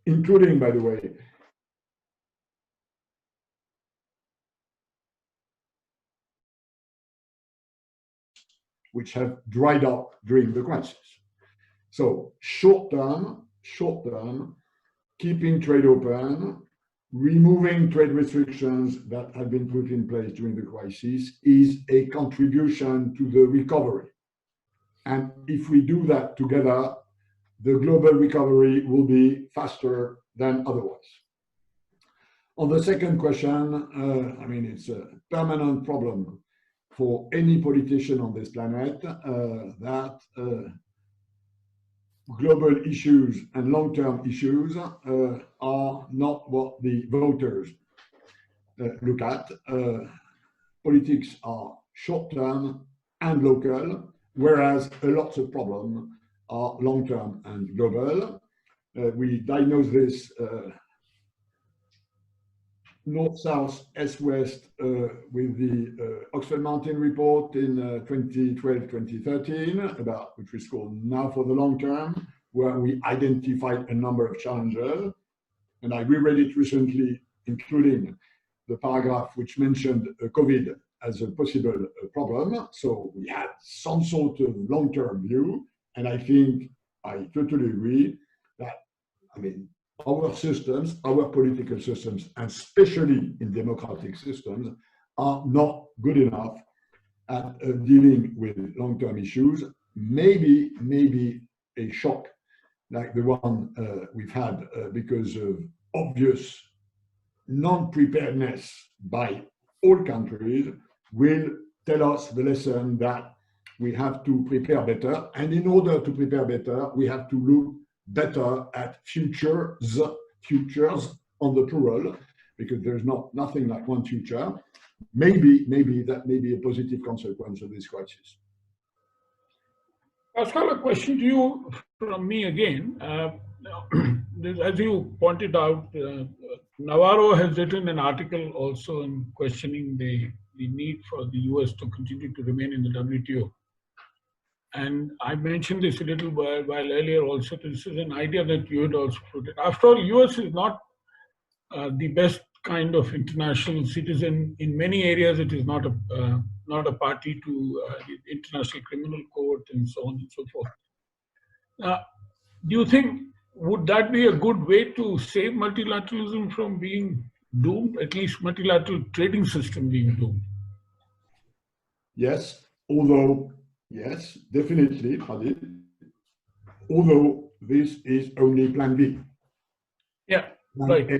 including, by the way, which have dried up during the crisis. So short term, keeping trade open, removing trade restrictions that have been put in place during the crisis is a contribution to the recovery. And if we do that together, the global recovery will be faster than otherwise. On the second question, I mean, it's a permanent problem for any politician on this planet that global issues and long-term issues are not what the voters look at. Politics are short-term and local, whereas a lot of problems are long-term and global. We diagnose this north-south, east-west with the Oxford Mountain report in 2012-2013, about which is called Now for the Long Term, where we identified a number of challenges. And I reread it recently, including the paragraph which mentioned COVID as a possible problem. So we had some sort of long-term view. And I think I totally agree that, I mean, our systems, our political systems, and especially in democratic systems, are not good enough at dealing with long-term issues. Maybe a shock like the one we've had because of obvious non-preparedness by all countries will tell us the lesson that we have to prepare better. And in order to prepare better, we have to look better at futures on the plural, because there's nothing like one future. Maybe that may be a positive consequence of this crisis. Pascal, a question to you from me again. As you pointed out, Navarro has written an article also in questioning the need for the US to continue to remain in the WTO. And I mentioned this a little while earlier also. This is an idea that you had also floated. After all, US is not the best kind of international citizen. In many areas, it is not a party to the International Criminal Court and so on and so forth. Do you think, would that be a good way to save multilateralism from being doomed, at least multilateral trading system being doomed? Yes, although, yes, definitely, Pradeep. Although this is only Plan B. Yeah, Plan right. A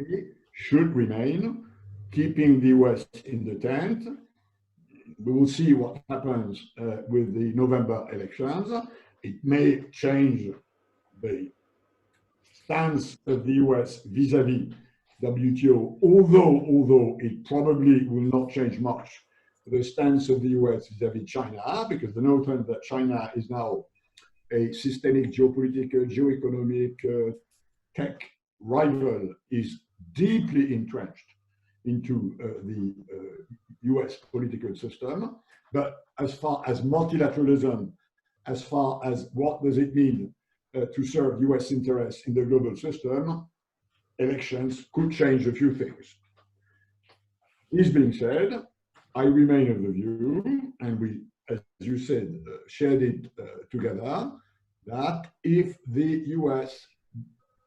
should remain, keeping the US in the tent. We will see what happens with the November elections. It may change the stance of the US vis-à-vis WTO, although it probably will not change much the stance of the US vis-à-vis China, because the notion that China is now a systemic geopolitical, geoeconomic, tech rival is deeply entrenched into the US political system. But as far as multilateralism, as far as what does it mean to serve US interests in the global system, elections could change a few things. This being said, I remain of the view, and we, as you said, shared it together, that if the US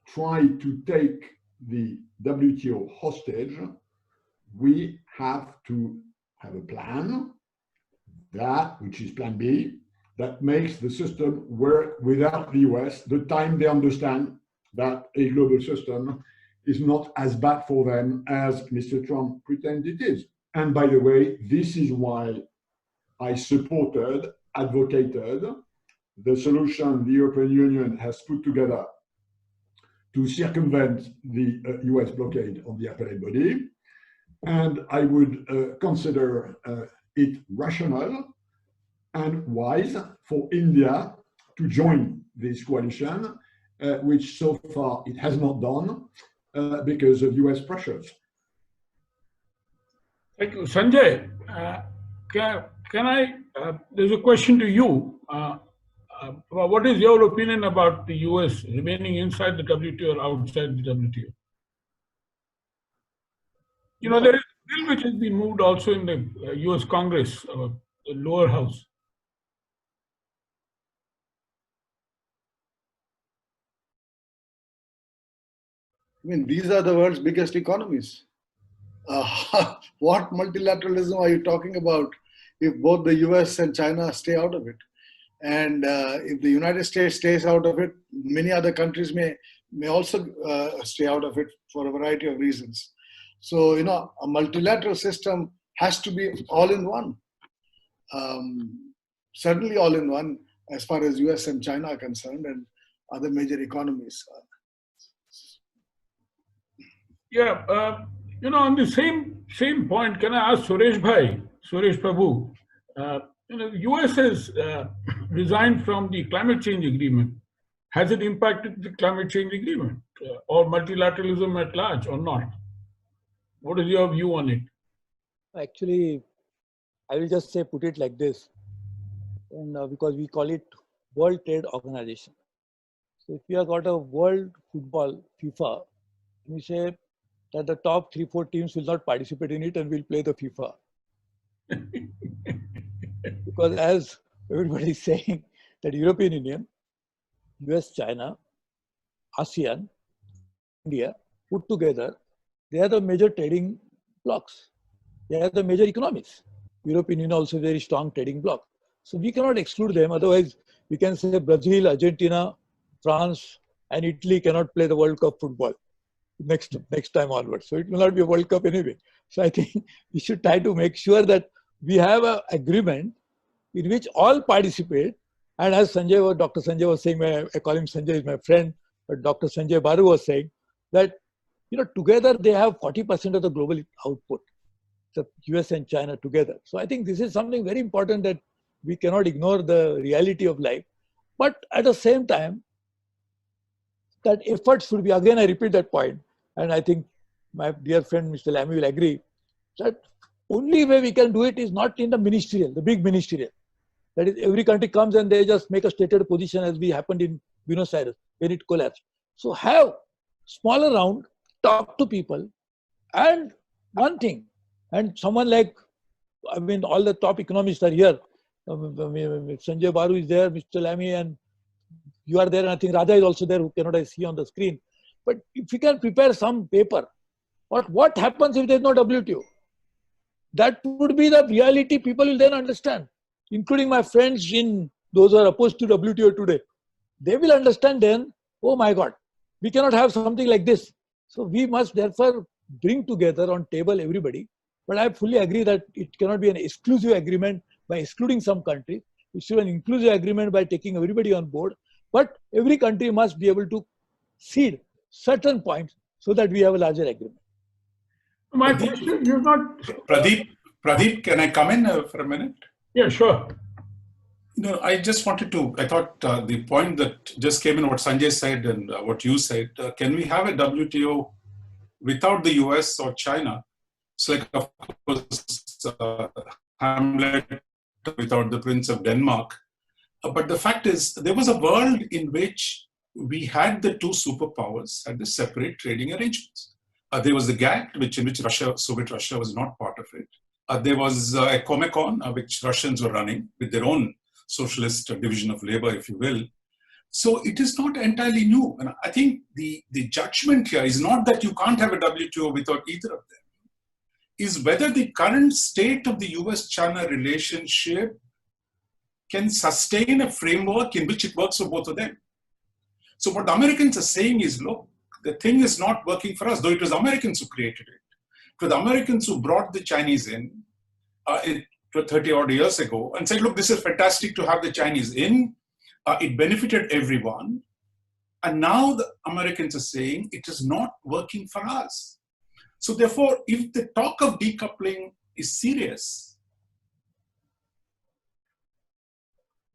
try to take the WTO hostage, we have to have a plan, which is Plan B, that makes the system work without the US, the time they understand that a global system is not as bad for them as Mr. Trump pretends it is. And by the way, this is why I advocated the solution the European Union has put together to circumvent the US blockade on the appellate body. And I would consider it rational and wise for India to join this coalition, which so far it has not done because of US pressures. Thank you. Sanjay, can I, there's a question to you. What is your opinion about the US remaining inside the WTO or outside the WTO? You know, there is a bill which has been moved also in the US Congress, the lower house. I mean, these are the world's biggest economies. What multilateralism are you talking about if both the US and China stay out of it? And if the United States stays out of it, many other countries may also stay out of it for a variety of reasons. So, a multilateral system has to be all in one. Certainly all in one as far as US and China are concerned and other major economies. Yeah, on the same point, can I ask Suresh Prabhu? US has resigned from the climate change agreement. Has it impacted the climate change agreement or multilateralism at large or not? What is your view on it? Actually, I will just say, put it like this, and because we call it World Trade Organization. So if you have got a World Football, FIFA, we say that the top 3-4 teams will not participate in it and will play the FIFA. Because as everybody is saying, that European Union, US, China, ASEAN, India, put together, they are the major trading blocs. They are the major economies. European Union also very strong trading bloc. So we cannot exclude them. Otherwise, we can say Brazil, Argentina, France, and Italy cannot play the World Cup football next time onwards. So it will not be a World Cup anyway. So I think we should try to make sure that we have an agreement in which all participate. And as Dr. Sanjay was saying, I call him Sanjay, is my friend, but Dr. Sanjay Baru was saying that, together they have 40% of the global output, the US and China together. So I think this is something very important, that we cannot ignore the reality of life. But at the same time, that effort should be, again, I repeat that point, and I think my dear friend Mr. Lamy will agree, that only way we can do it is not in the ministerial, the big ministerial. That is, every country comes and they just make a stated position, as we happened in Buenos Aires when it collapsed. So have smaller round, talk to people, and one thing, and someone like, all the top economists are here. Sanjay Baru is there, Mr. Lamy, and you are there, and I think Raja is also there, who cannot I see on the screen. But if you can prepare some paper, what happens if there is no WTO? That would be the reality people will then understand, including my friends those who are opposed to WTO today. They will understand then, oh my God, we cannot have something like this. So we must therefore bring together on table everybody. But I fully agree that it cannot be an exclusive agreement by excluding some countries. It should be an inclusive agreement by taking everybody on board. But every country must be able to cede certain points so that we have a larger agreement. My question, you've not... Pradeep, can I come in for a minute? Yeah, sure. I just wanted to, I thought the point that just came in, what Sanjay said and what you said, can we have a WTO without the US or China? It's like, of course, Hamlet without the Prince of Denmark. But the fact is, there was a world in which we had the two superpowers had the separate trading arrangements. There was the GATT, in which Soviet Russia was not part of it. There was a Comecon, which Russians were running with their own socialist division of labor, if you will. So it is not entirely new. And I think the judgment here is not that you can't have a WTO without either of them, is whether the current state of the US-China relationship can sustain a framework in which it works for both of them. So what the Americans are saying is, look, the thing is not working for us, though it was Americans who created it. It was the Americans who brought the Chinese in 30 odd years ago and said, look, this is fantastic to have the Chinese in. It benefited everyone. And now the Americans are saying it is not working for us. So therefore, if the talk of decoupling is serious,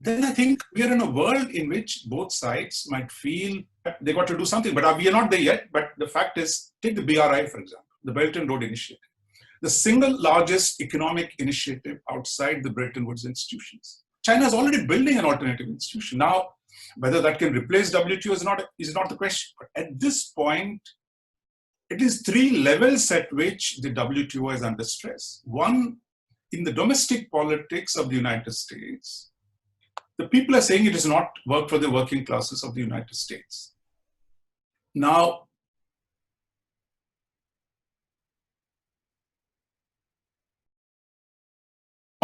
then I think we are in a world in which both sides might feel they got to do something. But we are not there yet. But the fact is, take the BRI, for example, the Belt and Road Initiative, the single largest economic initiative outside the Bretton Woods institutions. China is already building an alternative institution. Now, whether that can replace WTO is not the question. But at this point, it is three levels at which the WTO is under stress. One, in the domestic politics of the United States, the people are saying it does not work for the working classes of the United States. Now,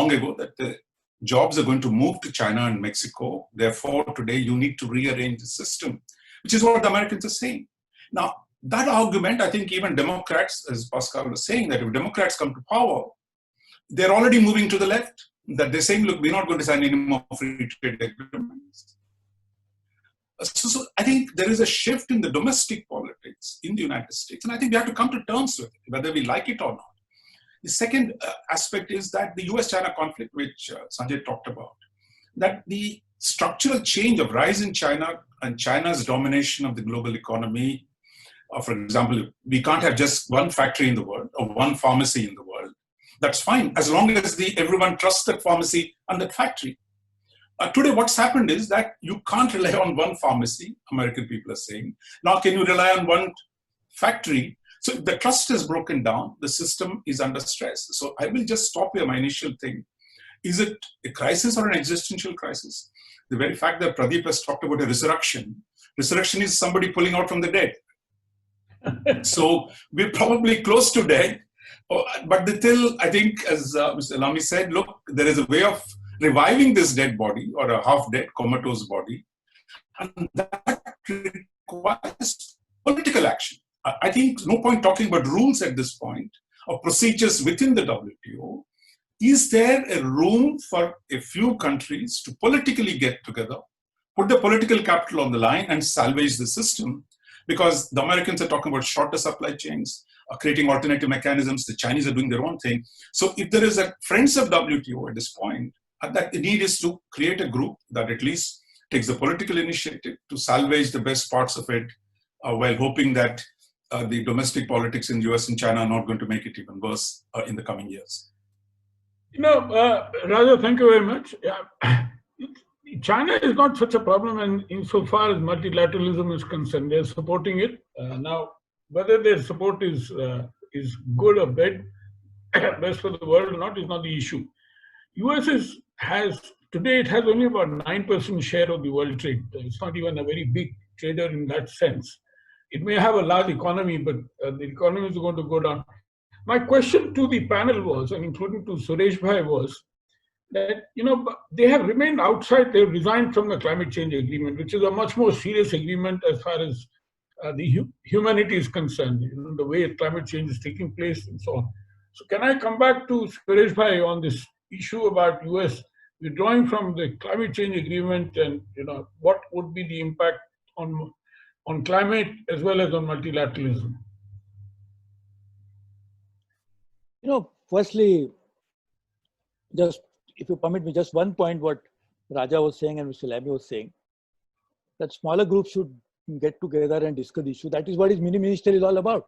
ago that the jobs are going to move to China and Mexico. Therefore, today you need to rearrange the system, which is what the Americans are saying. Now, that argument, I think even Democrats, as Pascal was saying, that if Democrats come to power, they're already moving to the left, that they're saying, look, we're not going to sign any more free trade agreements. So I think there is a shift in the domestic politics in the United States, and I think we have to come to terms with it, whether we like it or not. The second aspect is that the US-China conflict, which Sanjay talked about, that the structural change of rise in China and China's domination of the global economy, for example, we can't have just one factory in the world or one pharmacy in the world. That's fine, as long as everyone trusts that pharmacy and that factory. Today, what's happened is that you can't rely on one pharmacy, American people are saying. Now, can you rely on one factory? So the trust is broken down, the system is under stress. So I will just stop here, my initial thing. Is it a crisis or an existential crisis? The very fact that Pradeep has talked about a resurrection is somebody pulling out from the dead. So we're probably close to dead. But still, I think, as Mr. Lamy said, look, there is a way of reviving this dead body or a half-dead, comatose body. And that requires political action. I think no point talking about rules at this point or procedures within the WTO. Is there a room for a few countries to politically get together, put the political capital on the line and salvage the system? Because the Americans are talking about shorter supply chains, creating alternative mechanisms. The Chinese are doing their own thing. So if there is a friends of WTO at this point, that the need is to create a group that at least takes the political initiative to salvage the best parts of it, while hoping that the domestic politics in the US and China are not going to make it even worse in the coming years. You know, Raja, thank you very much. China is not such a problem insofar as multilateralism is concerned. They're supporting it. Now, whether their support is good or bad, best for the world or not, is not the issue. US today it has only about 9% share of the world trade. It's not even a very big trader in that sense. It may have a large economy, but the economy is going to go down. My question to the panel was, and including to Suresh Bhai, was that, you know, they have remained outside, they've resigned from the climate change agreement, which is a much more serious agreement as far as the humanity is concerned, you know, the way climate change is taking place and so on. So can I come back to Suresh Bhai on this issue about US withdrawing from the climate change agreement, and, you know, what would be the impact on climate as well as on multilateralism? You know, firstly, just if you permit me, just one point what Raja was saying and Mr. Lamy was saying, that smaller groups should get together and discuss the issue. That is what mini minister is all about.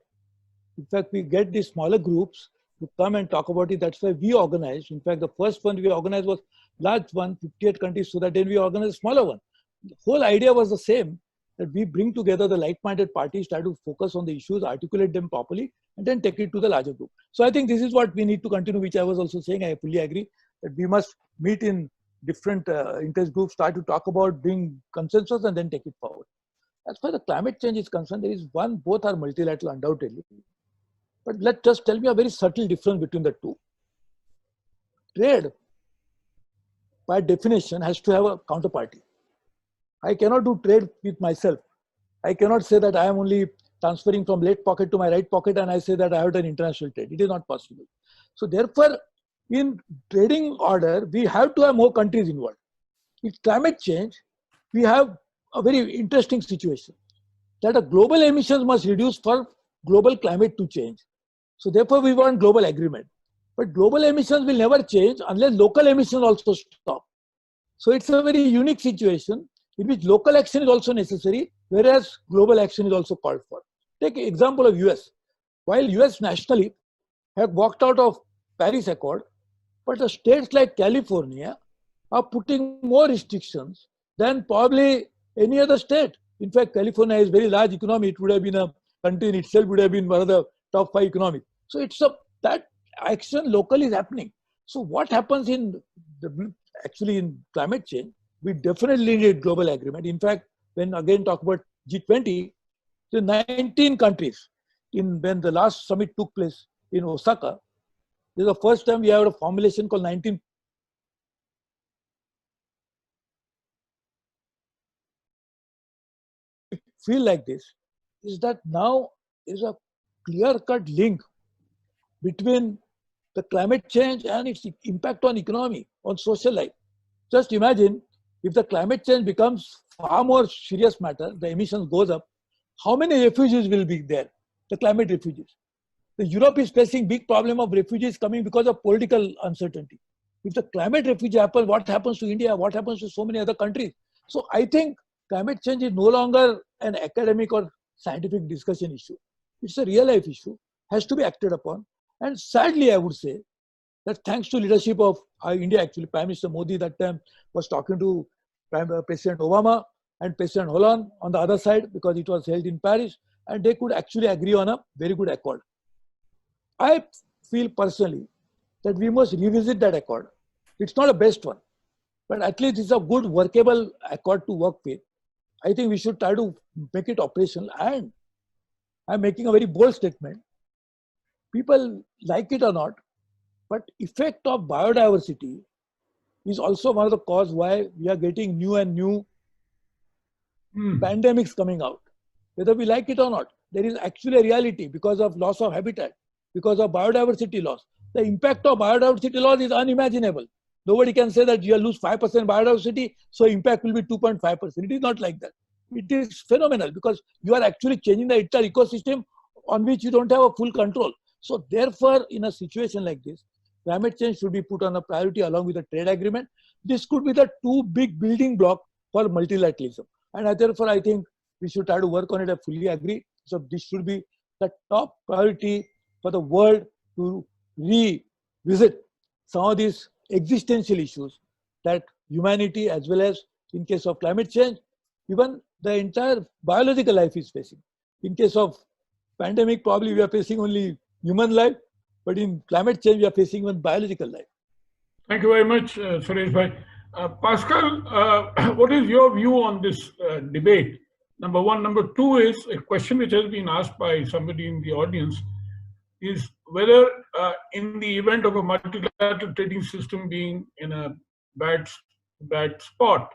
In fact, we get these smaller groups to come and talk about it. That's why we organized. In fact, the first one we organized was large one, 58 countries, so that then we organized a smaller one. The whole idea was the same, that we bring together the like-minded parties, try to focus on the issues, articulate them properly, and then take it to the larger group. So I think this is what we need to continue, which I was also saying. I fully agree that we must meet in different interest groups, try to talk about, bring consensus, and then take it forward. As far as the climate change is concerned, there is one, both are multilateral undoubtedly. But let's just tell me a very subtle difference between the two. Trade, by definition, has to have a counterparty. I cannot do trade with myself. I cannot say that I am only transferring from left pocket to my right pocket and I say that I have done international trade. It is not possible. So therefore, in trading order, we have to have more countries involved. With climate change, we have a very interesting situation that a global emissions must reduce for global climate to change. So therefore, we want global agreement. But global emissions will never change unless local emissions also stop. So it's a very unique situation in which local action is also necessary, whereas global action is also called for. Take an example of US. While US nationally have walked out of Paris Accord, but the states like California are putting more restrictions than probably any other state. In fact, California is a very large economy. It would have been a country in itself, would have been one of the top 5 economies. So it's that action locally is happening. So what happens actually in climate change, we definitely need global agreement. In fact, when again talk about G20, the 19 countries, when the last summit took place in Osaka, this is the first time we have a formulation called 19 feel like this is that now is a clear-cut link between the climate change and its impact on economy, on social life. Just imagine if the climate change becomes far more serious matter, the emissions goes up, how many refugees will be there? The climate refugees. The Europe is facing big problem of refugees coming because of political uncertainty. If the climate refugee happens, what happens to India? What happens to so many other countries? So I think climate change is no longer an academic or scientific discussion issue. It's a real life issue, has to be acted upon. And sadly, I would say that thanks to leadership of India, actually, Prime Minister Modi that time was talking to President Obama and President Hollande on the other side because it was held in Paris, and they could actually agree on a very good accord. I feel personally that we must revisit that accord. It's not a best one, but at least it's a good workable accord to work with. I think we should try to make it operational, and I'm making a very bold statement. People like it or not, but effect of biodiversity is also one of the cause why we are getting new and new pandemics coming out. Whether we like it or not, there is actually a reality because of loss of habitat, because of biodiversity loss. The impact of biodiversity loss is unimaginable. Nobody can say that you lose 5% biodiversity, so impact will be 2.5%. It is not like that. It is phenomenal because you are actually changing the entire ecosystem on which you don't have a full control. So therefore, in a situation like this, climate change should be put on a priority along with the trade agreement. This could be the two big building blocks for multilateralism. And therefore, I think we should try to work on it. I fully agree. So this should be the top priority for the world to revisit some of these existential issues that humanity, as well as in case of climate change, even the entire biological life is facing. In case of pandemic, probably we are facing only human life, but in climate change, we are facing even biological life. Thank you very much, Suresh bhai. Pascal, what is your view on this debate? Number one. Number two is a question which has been asked by somebody in the audience, is whether in the event of a multilateral trading system being in a bad spot,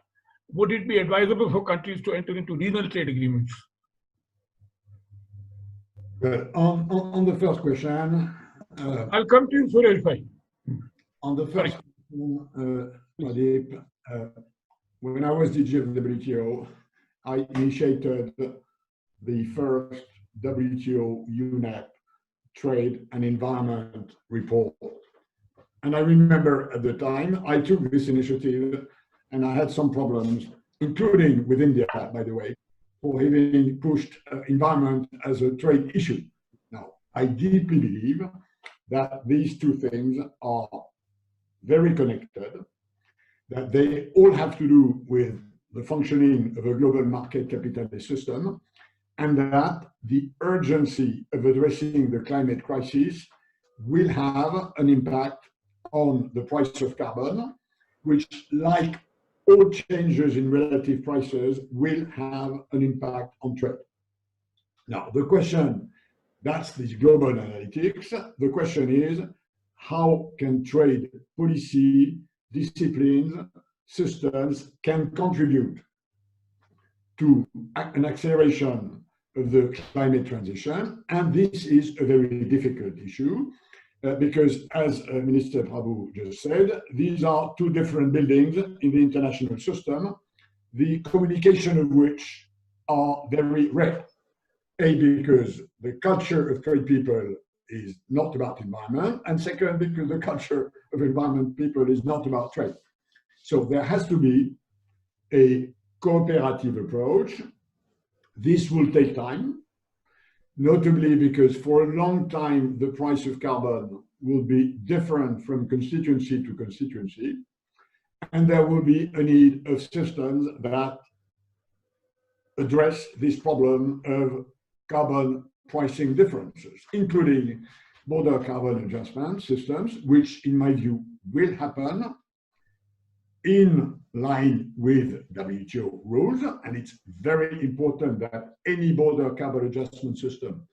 would it be advisable for countries to enter into regional trade agreements? Well, on the first question, I'll come to you, Suresh bhai. On the first question, Pradeep, when I was DG of the WTO, I initiated the first WTO UNEP Trade and Environment report. And I remember at the time, I took this initiative and I had some problems, including with India, by the way, for having pushed environment as a trade issue. Now, I deeply believe that these two things are very connected, that they all have to do with the functioning of a global market capitalist system, and that the urgency of addressing the climate crisis will have an impact on the price of carbon, which, like all changes in relative prices, will have an impact on trade. Now, the question, that's this global analytics. The question is, how can trade policy, disciplines, systems can contribute to an acceleration of the climate transition? And this is a very difficult issue because, as Minister Prabhu just said, these are two different buildings in the international system, the communication of which are very rare. A, because the culture of trade people is not about environment, and second, because the culture of environment people is not about trade. So there has to be a cooperative approach. This will take time, notably because for a long time, the price of carbon will be different from constituency to constituency, and there will be a need of systems that address this problem of carbon pricing differences, including border carbon adjustment systems, which in my view will happen in line with WTO rules. And it's very important that any border carbon adjustment system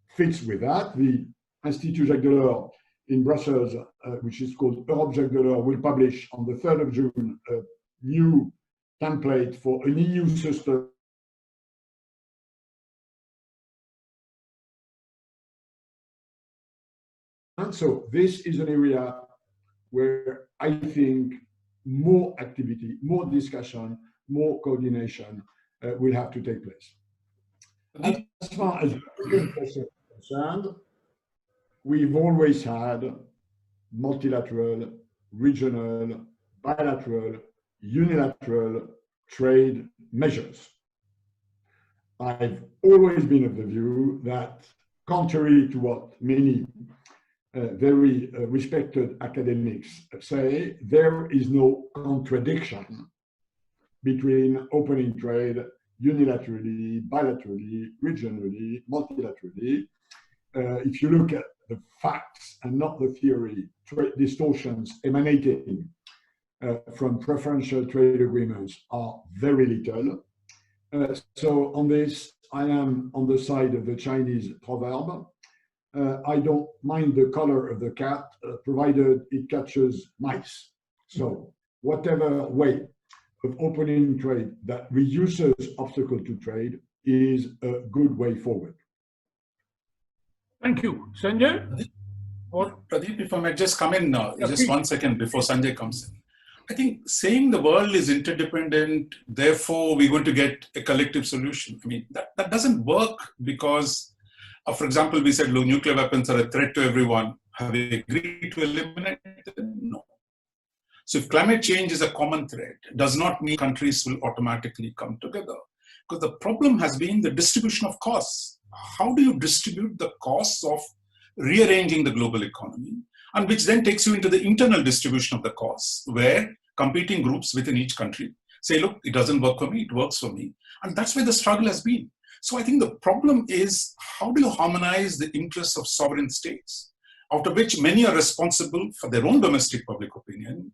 fits with that. The Institut Jacques Delors in Brussels, which is called Europe Jacques Delors, will publish on the 3rd of June a new template for an EU system So this is an area where I think more activity, more discussion, more coordination will have to take place. As far as the second question is concerned, we've always had multilateral, regional, bilateral, unilateral trade measures. I've always been of the view that, contrary to what many very respected academics say, there is no contradiction between opening trade unilaterally, bilaterally, regionally, multilaterally. If you look at the facts and not the theory, trade distortions emanating from preferential trade agreements are very little. So on this, I am on the side of the Chinese proverb. I don't mind the color of the cat, provided it catches mice. So whatever way of opening trade that reduces obstacle to trade is a good way forward. Thank you. Sanjay? Pradeep, if I might just come in just please. 1 second before Sanjay comes in. I think saying the world is interdependent, therefore we're going to get a collective solution. I mean, that doesn't work because, for example, we said nuclear weapons are a threat to everyone. Have we agreed to eliminate them? No. So if climate change is a common threat, it does not mean countries will automatically come together. Because the problem has been the distribution of costs. How do you distribute the costs of rearranging the global economy? And which then takes you into the internal distribution of the costs, where competing groups within each country say, look, it doesn't work for me, it works for me. And that's where the struggle has been. So I think the problem is, how do you harmonize the interests of sovereign states, out of which many are responsible for their own domestic public opinion,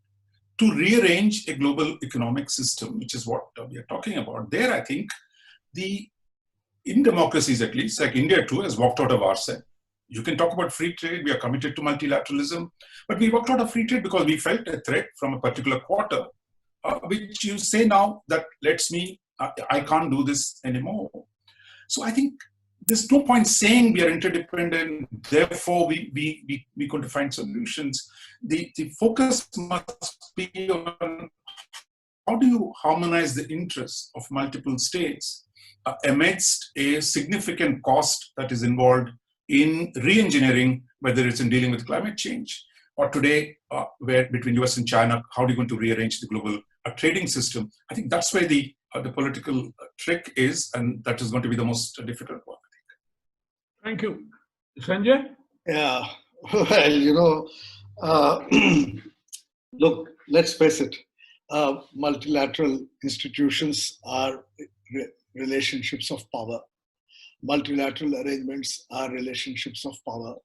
to rearrange a global economic system, which is what we are talking about. There, I think, in democracies at least, like India too, has walked out of RCEP. You can talk about free trade, we are committed to multilateralism, but we walked out of free trade because we felt a threat from a particular quarter, which you say now that I can't do this anymore. So I think there's no point saying we are interdependent, therefore we're going to find solutions. The focus must be on how do you harmonize the interests of multiple states amidst a significant cost that is involved in re-engineering, whether it's in dealing with climate change, or today, where between US and China, how are you going to rearrange the global trading system? I think that's where the political trick is, and that is going to be the most difficult one, I think. Thank you. Sanjay? Yeah, well, look, let's face it, multilateral institutions are relationships of power. Multilateral arrangements are relationships of power.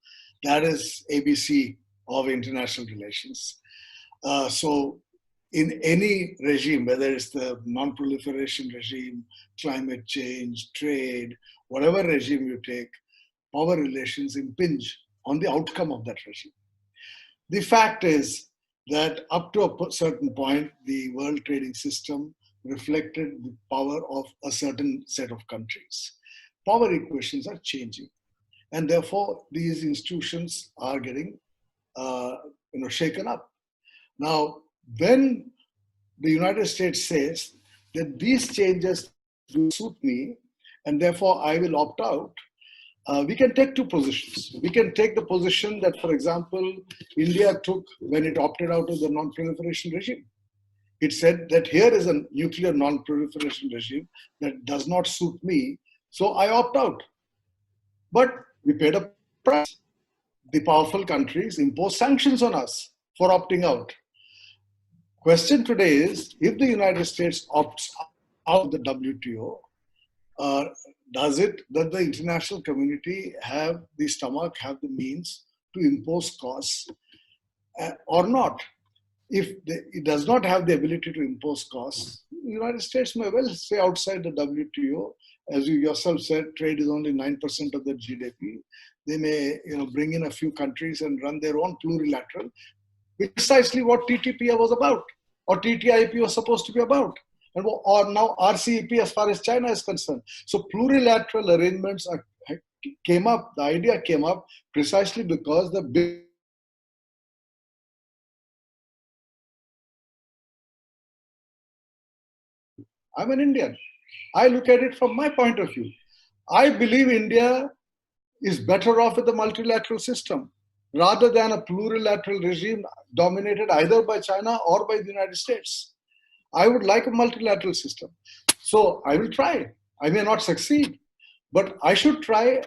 That is ABC of international relations. So in any regime, whether it's the non-proliferation regime, climate change, trade, whatever regime you take, power relations impinge on the outcome of that regime. The fact is that up to a certain point, the world trading system reflected the power of a certain set of countries. Power equations are changing, and therefore these institutions are getting shaken up. Now, when the United States says that these changes do suit me, and therefore I will opt out, we can take two positions. We can take the position that, for example, India took when it opted out of the non-proliferation regime. It said that here is a nuclear non-proliferation regime that does not suit me, so I opt out. But we paid a price. The powerful countries impose sanctions on us for opting out. Question today is, if the United States opts out of the WTO, does the international community have the stomach, have the means to impose costs or not? If it does not have the ability to impose costs, the United States may well stay outside the WTO. As you yourself said, trade is only 9% of the GDP. They may bring in a few countries and run their own plurilateral, which is precisely what TTP was about, or TTIP was supposed to be about, or now RCEP as far as China is concerned. So plurilateral arrangements the idea came up precisely because the big I'm an Indian. I look at it from my point of view. I believe India is better off with the multilateral system rather than a plurilateral regime dominated either by China or by the United States. I would like a multilateral system. So I will try. I may not succeed, but I should try.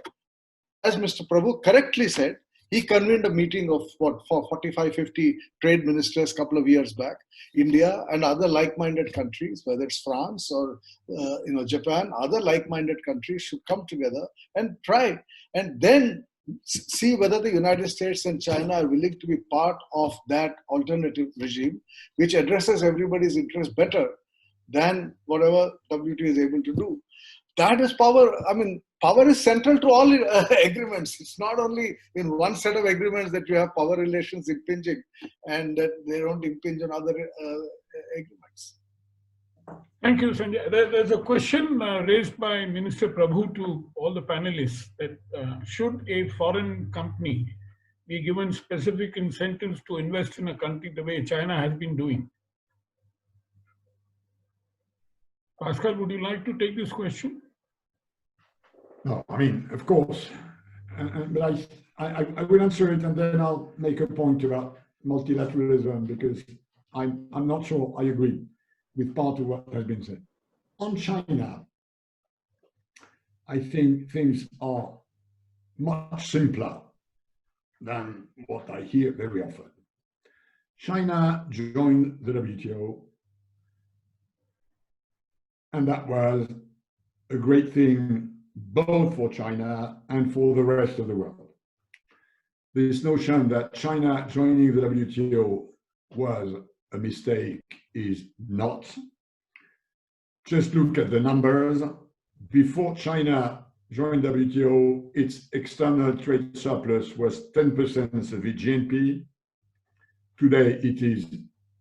As Mr. Prabhu correctly said, he convened a meeting of for 45, 50 trade ministers a couple of years back. India and other like-minded countries, whether it's France or Japan, other like-minded countries should come together and try, and then see whether the United States and China are willing to be part of that alternative regime, which addresses everybody's interest better than whatever WTO is able to do. That is power. I mean, power is central to all agreements. It's not only in one set of agreements that you have power relations impinging and that they don't impinge on other agreements. Thank you, Sanjay. There's a question raised by Minister Prabhu to all the panelists that should a foreign company be given specific incentives to invest in a country the way China has been doing? Pascal, would you like to take this question? No, I mean, of course, but I will answer it and then I'll make a point about multilateralism because I'm not sure I agree with part of what has been said. On China, I think things are much simpler than what I hear very often. China joined the WTO, and that was a great thing both for China and for the rest of the world. This notion that China joining the WTO was a mistake is not. Just look at the numbers. Before China joined WTO, its external trade surplus was 10% of its GNP. Today, it is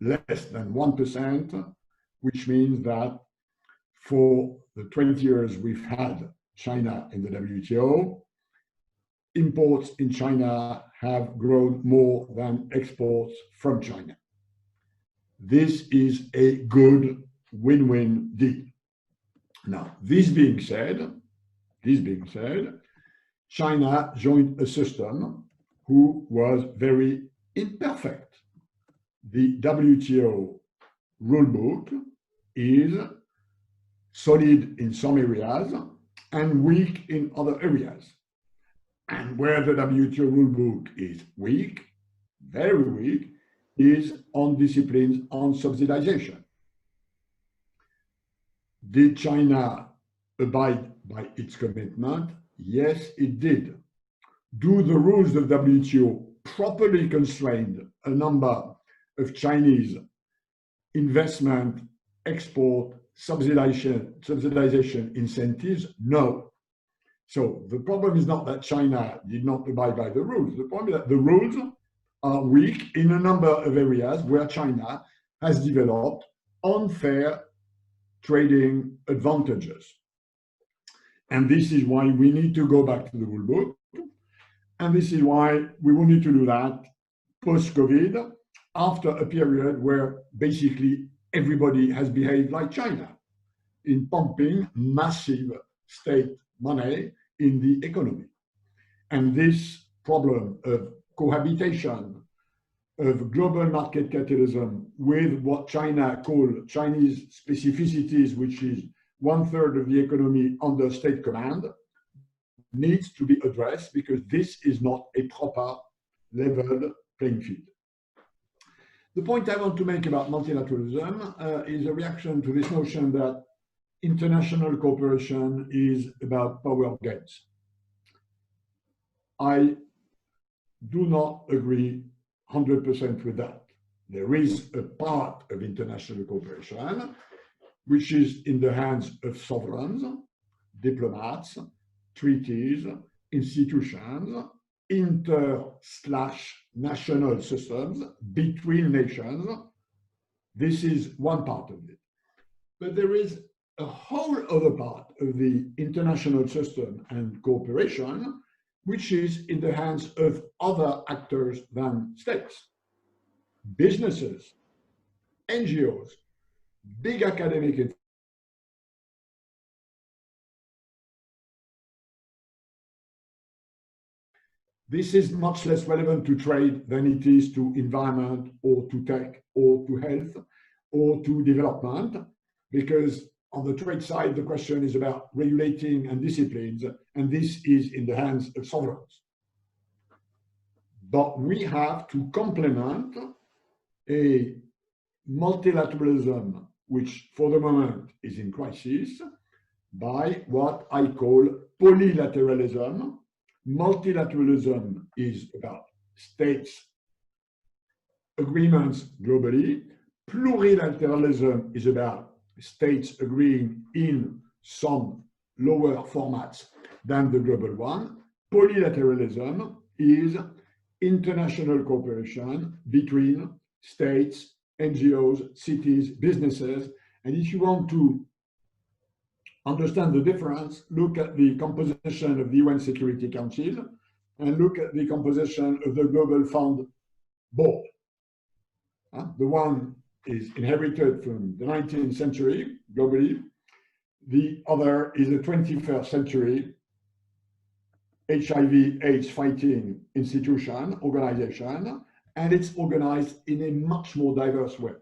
less than 1%, which means that for the 20 years we've had China in the WTO, imports in China have grown more than exports from China. This is a good win-win deal. Now, this being said, China joined a system who was very imperfect. The WTO rulebook is solid in some areas and weak in other areas. And where the WTO rulebook is weak, very weak, is on disciplines on subsidization. Did China abide by its commitment? Yes, it did. Do the rules of WTO properly constrain a number of Chinese investment, export, subsidization incentives? No. So the problem is not that China did not abide by the rules. The problem is that the rules are weak in a number of areas where China has developed unfair trading advantages. And this is why we need to go back to the rule book. And this is why we will need to do that post-COVID, after a period where basically everybody has behaved like China in pumping massive state money in the economy. And this problem of cohabitation, of global market capitalism with what China called Chinese specificities, which is 1/3 of the economy under state command, needs to be addressed because this is not a proper level playing field. The point I want to make about multilateralism is a reaction to this notion that international cooperation is about power gains. I do not agree 100% with that. There is a part of international cooperation which is in the hands of sovereigns, diplomats, treaties, institutions, inter/national systems between nations. This is one part of it. But there is a whole other part of the international system and cooperation which is in the hands of other actors than states. Businesses, NGOs, big academic this is much less relevant to trade than it is to environment or to tech or to health or to development, because on the trade side, the question is about regulating and disciplines, and this is in the hands of sovereigns. But we have to complement a multilateralism, which for the moment is in crisis, by what I call polylateralism. Multilateralism is about states' agreements globally. Plurilateralism is about states agreeing in some lower formats than the global one. Polylateralism is international cooperation between states, NGOs, cities, businesses. And if you want to understand the difference, look at the composition of the UN Security Council and look at the composition of the Global Fund Board. The one is inherited from the 19th century globally. The other is a 21st century HIV/AIDS fighting institution, organization, and it's organized in a much more diverse way.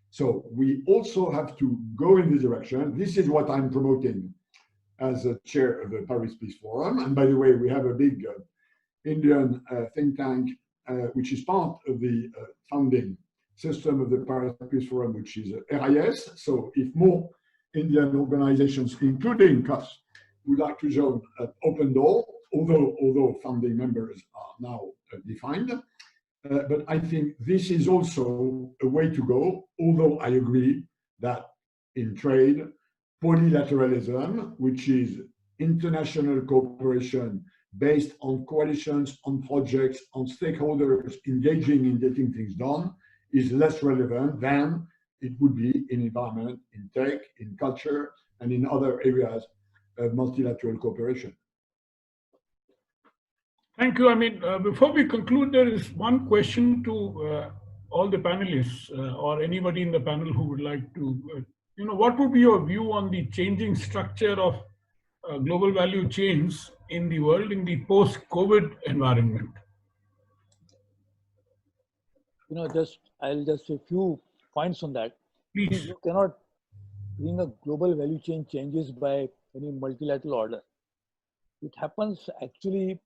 So we also have to go in this direction. This is what I'm promoting as a chair of the Paris Peace Forum. And by the way, we have a big Indian think tank, which is part of the founding system of the Paris Peace Forum, which is RIS. So if more Indian organizations, including us, would like to join Open Door, although founding members are now defined. But I think this is also a way to go, although I agree that in trade, polylateralism, which is international cooperation based on coalitions, on projects, on stakeholders engaging in getting things done, is less relevant than it would be in environment, in tech, in culture, and in other areas of multilateral cooperation. Thank you. I mean, before we conclude, there is one question to all the panelists or anybody in the panel who would like to, what would be your view on the changing structure of global value chains in the world in the post-COVID environment? I'll just say a few points on that. Please. You cannot bring a global value chain changes by any multilateral order. It happens actually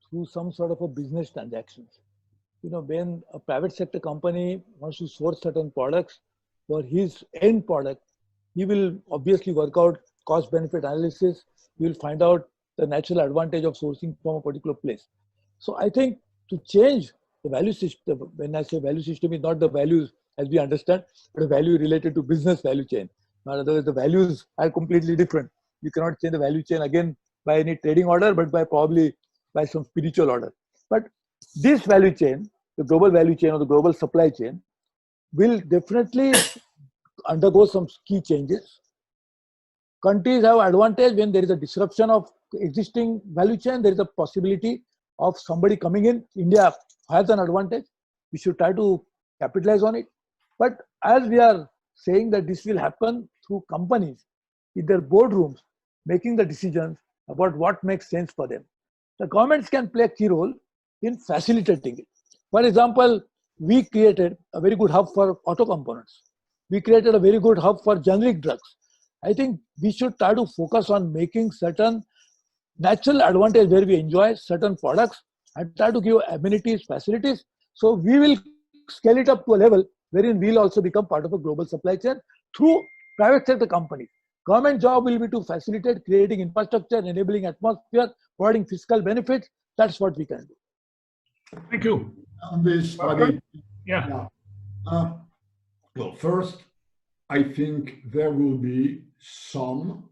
through some sort of a business transactions. When a private sector company wants to source certain products for his end product, he will obviously work out cost benefit analysis. He will find out the natural advantage of sourcing from a particular place. So I think to change the value system, when I say value system, is not the values as we understand, but a value related to business value chain. In other words, the values are completely different. You cannot change the value chain again by any trading order, but probably by some spiritual order. But this value chain, the global value chain or the global supply chain, will definitely undergo some key changes. Countries have advantage when there is a disruption of existing value chain. There is a possibility of somebody coming in. India has an advantage. We should try to capitalize on it. But as we are saying that this will happen through companies in their boardrooms, making the decisions about what makes sense for them. The governments can play a key role in facilitating it. For example, we created a very good hub for auto components. We created a very good hub for generic drugs. I think we should try to focus on making certain natural advantage where we enjoy certain products and try to give amenities, facilities. So we will scale it up to a level wherein we'll also become part of a global supply chain through private sector companies. Government job will be to facilitate creating infrastructure, enabling atmosphere, providing fiscal benefits. That's what we can do. Thank you. On this, Pradeep, yeah. Well, first, I think there will be some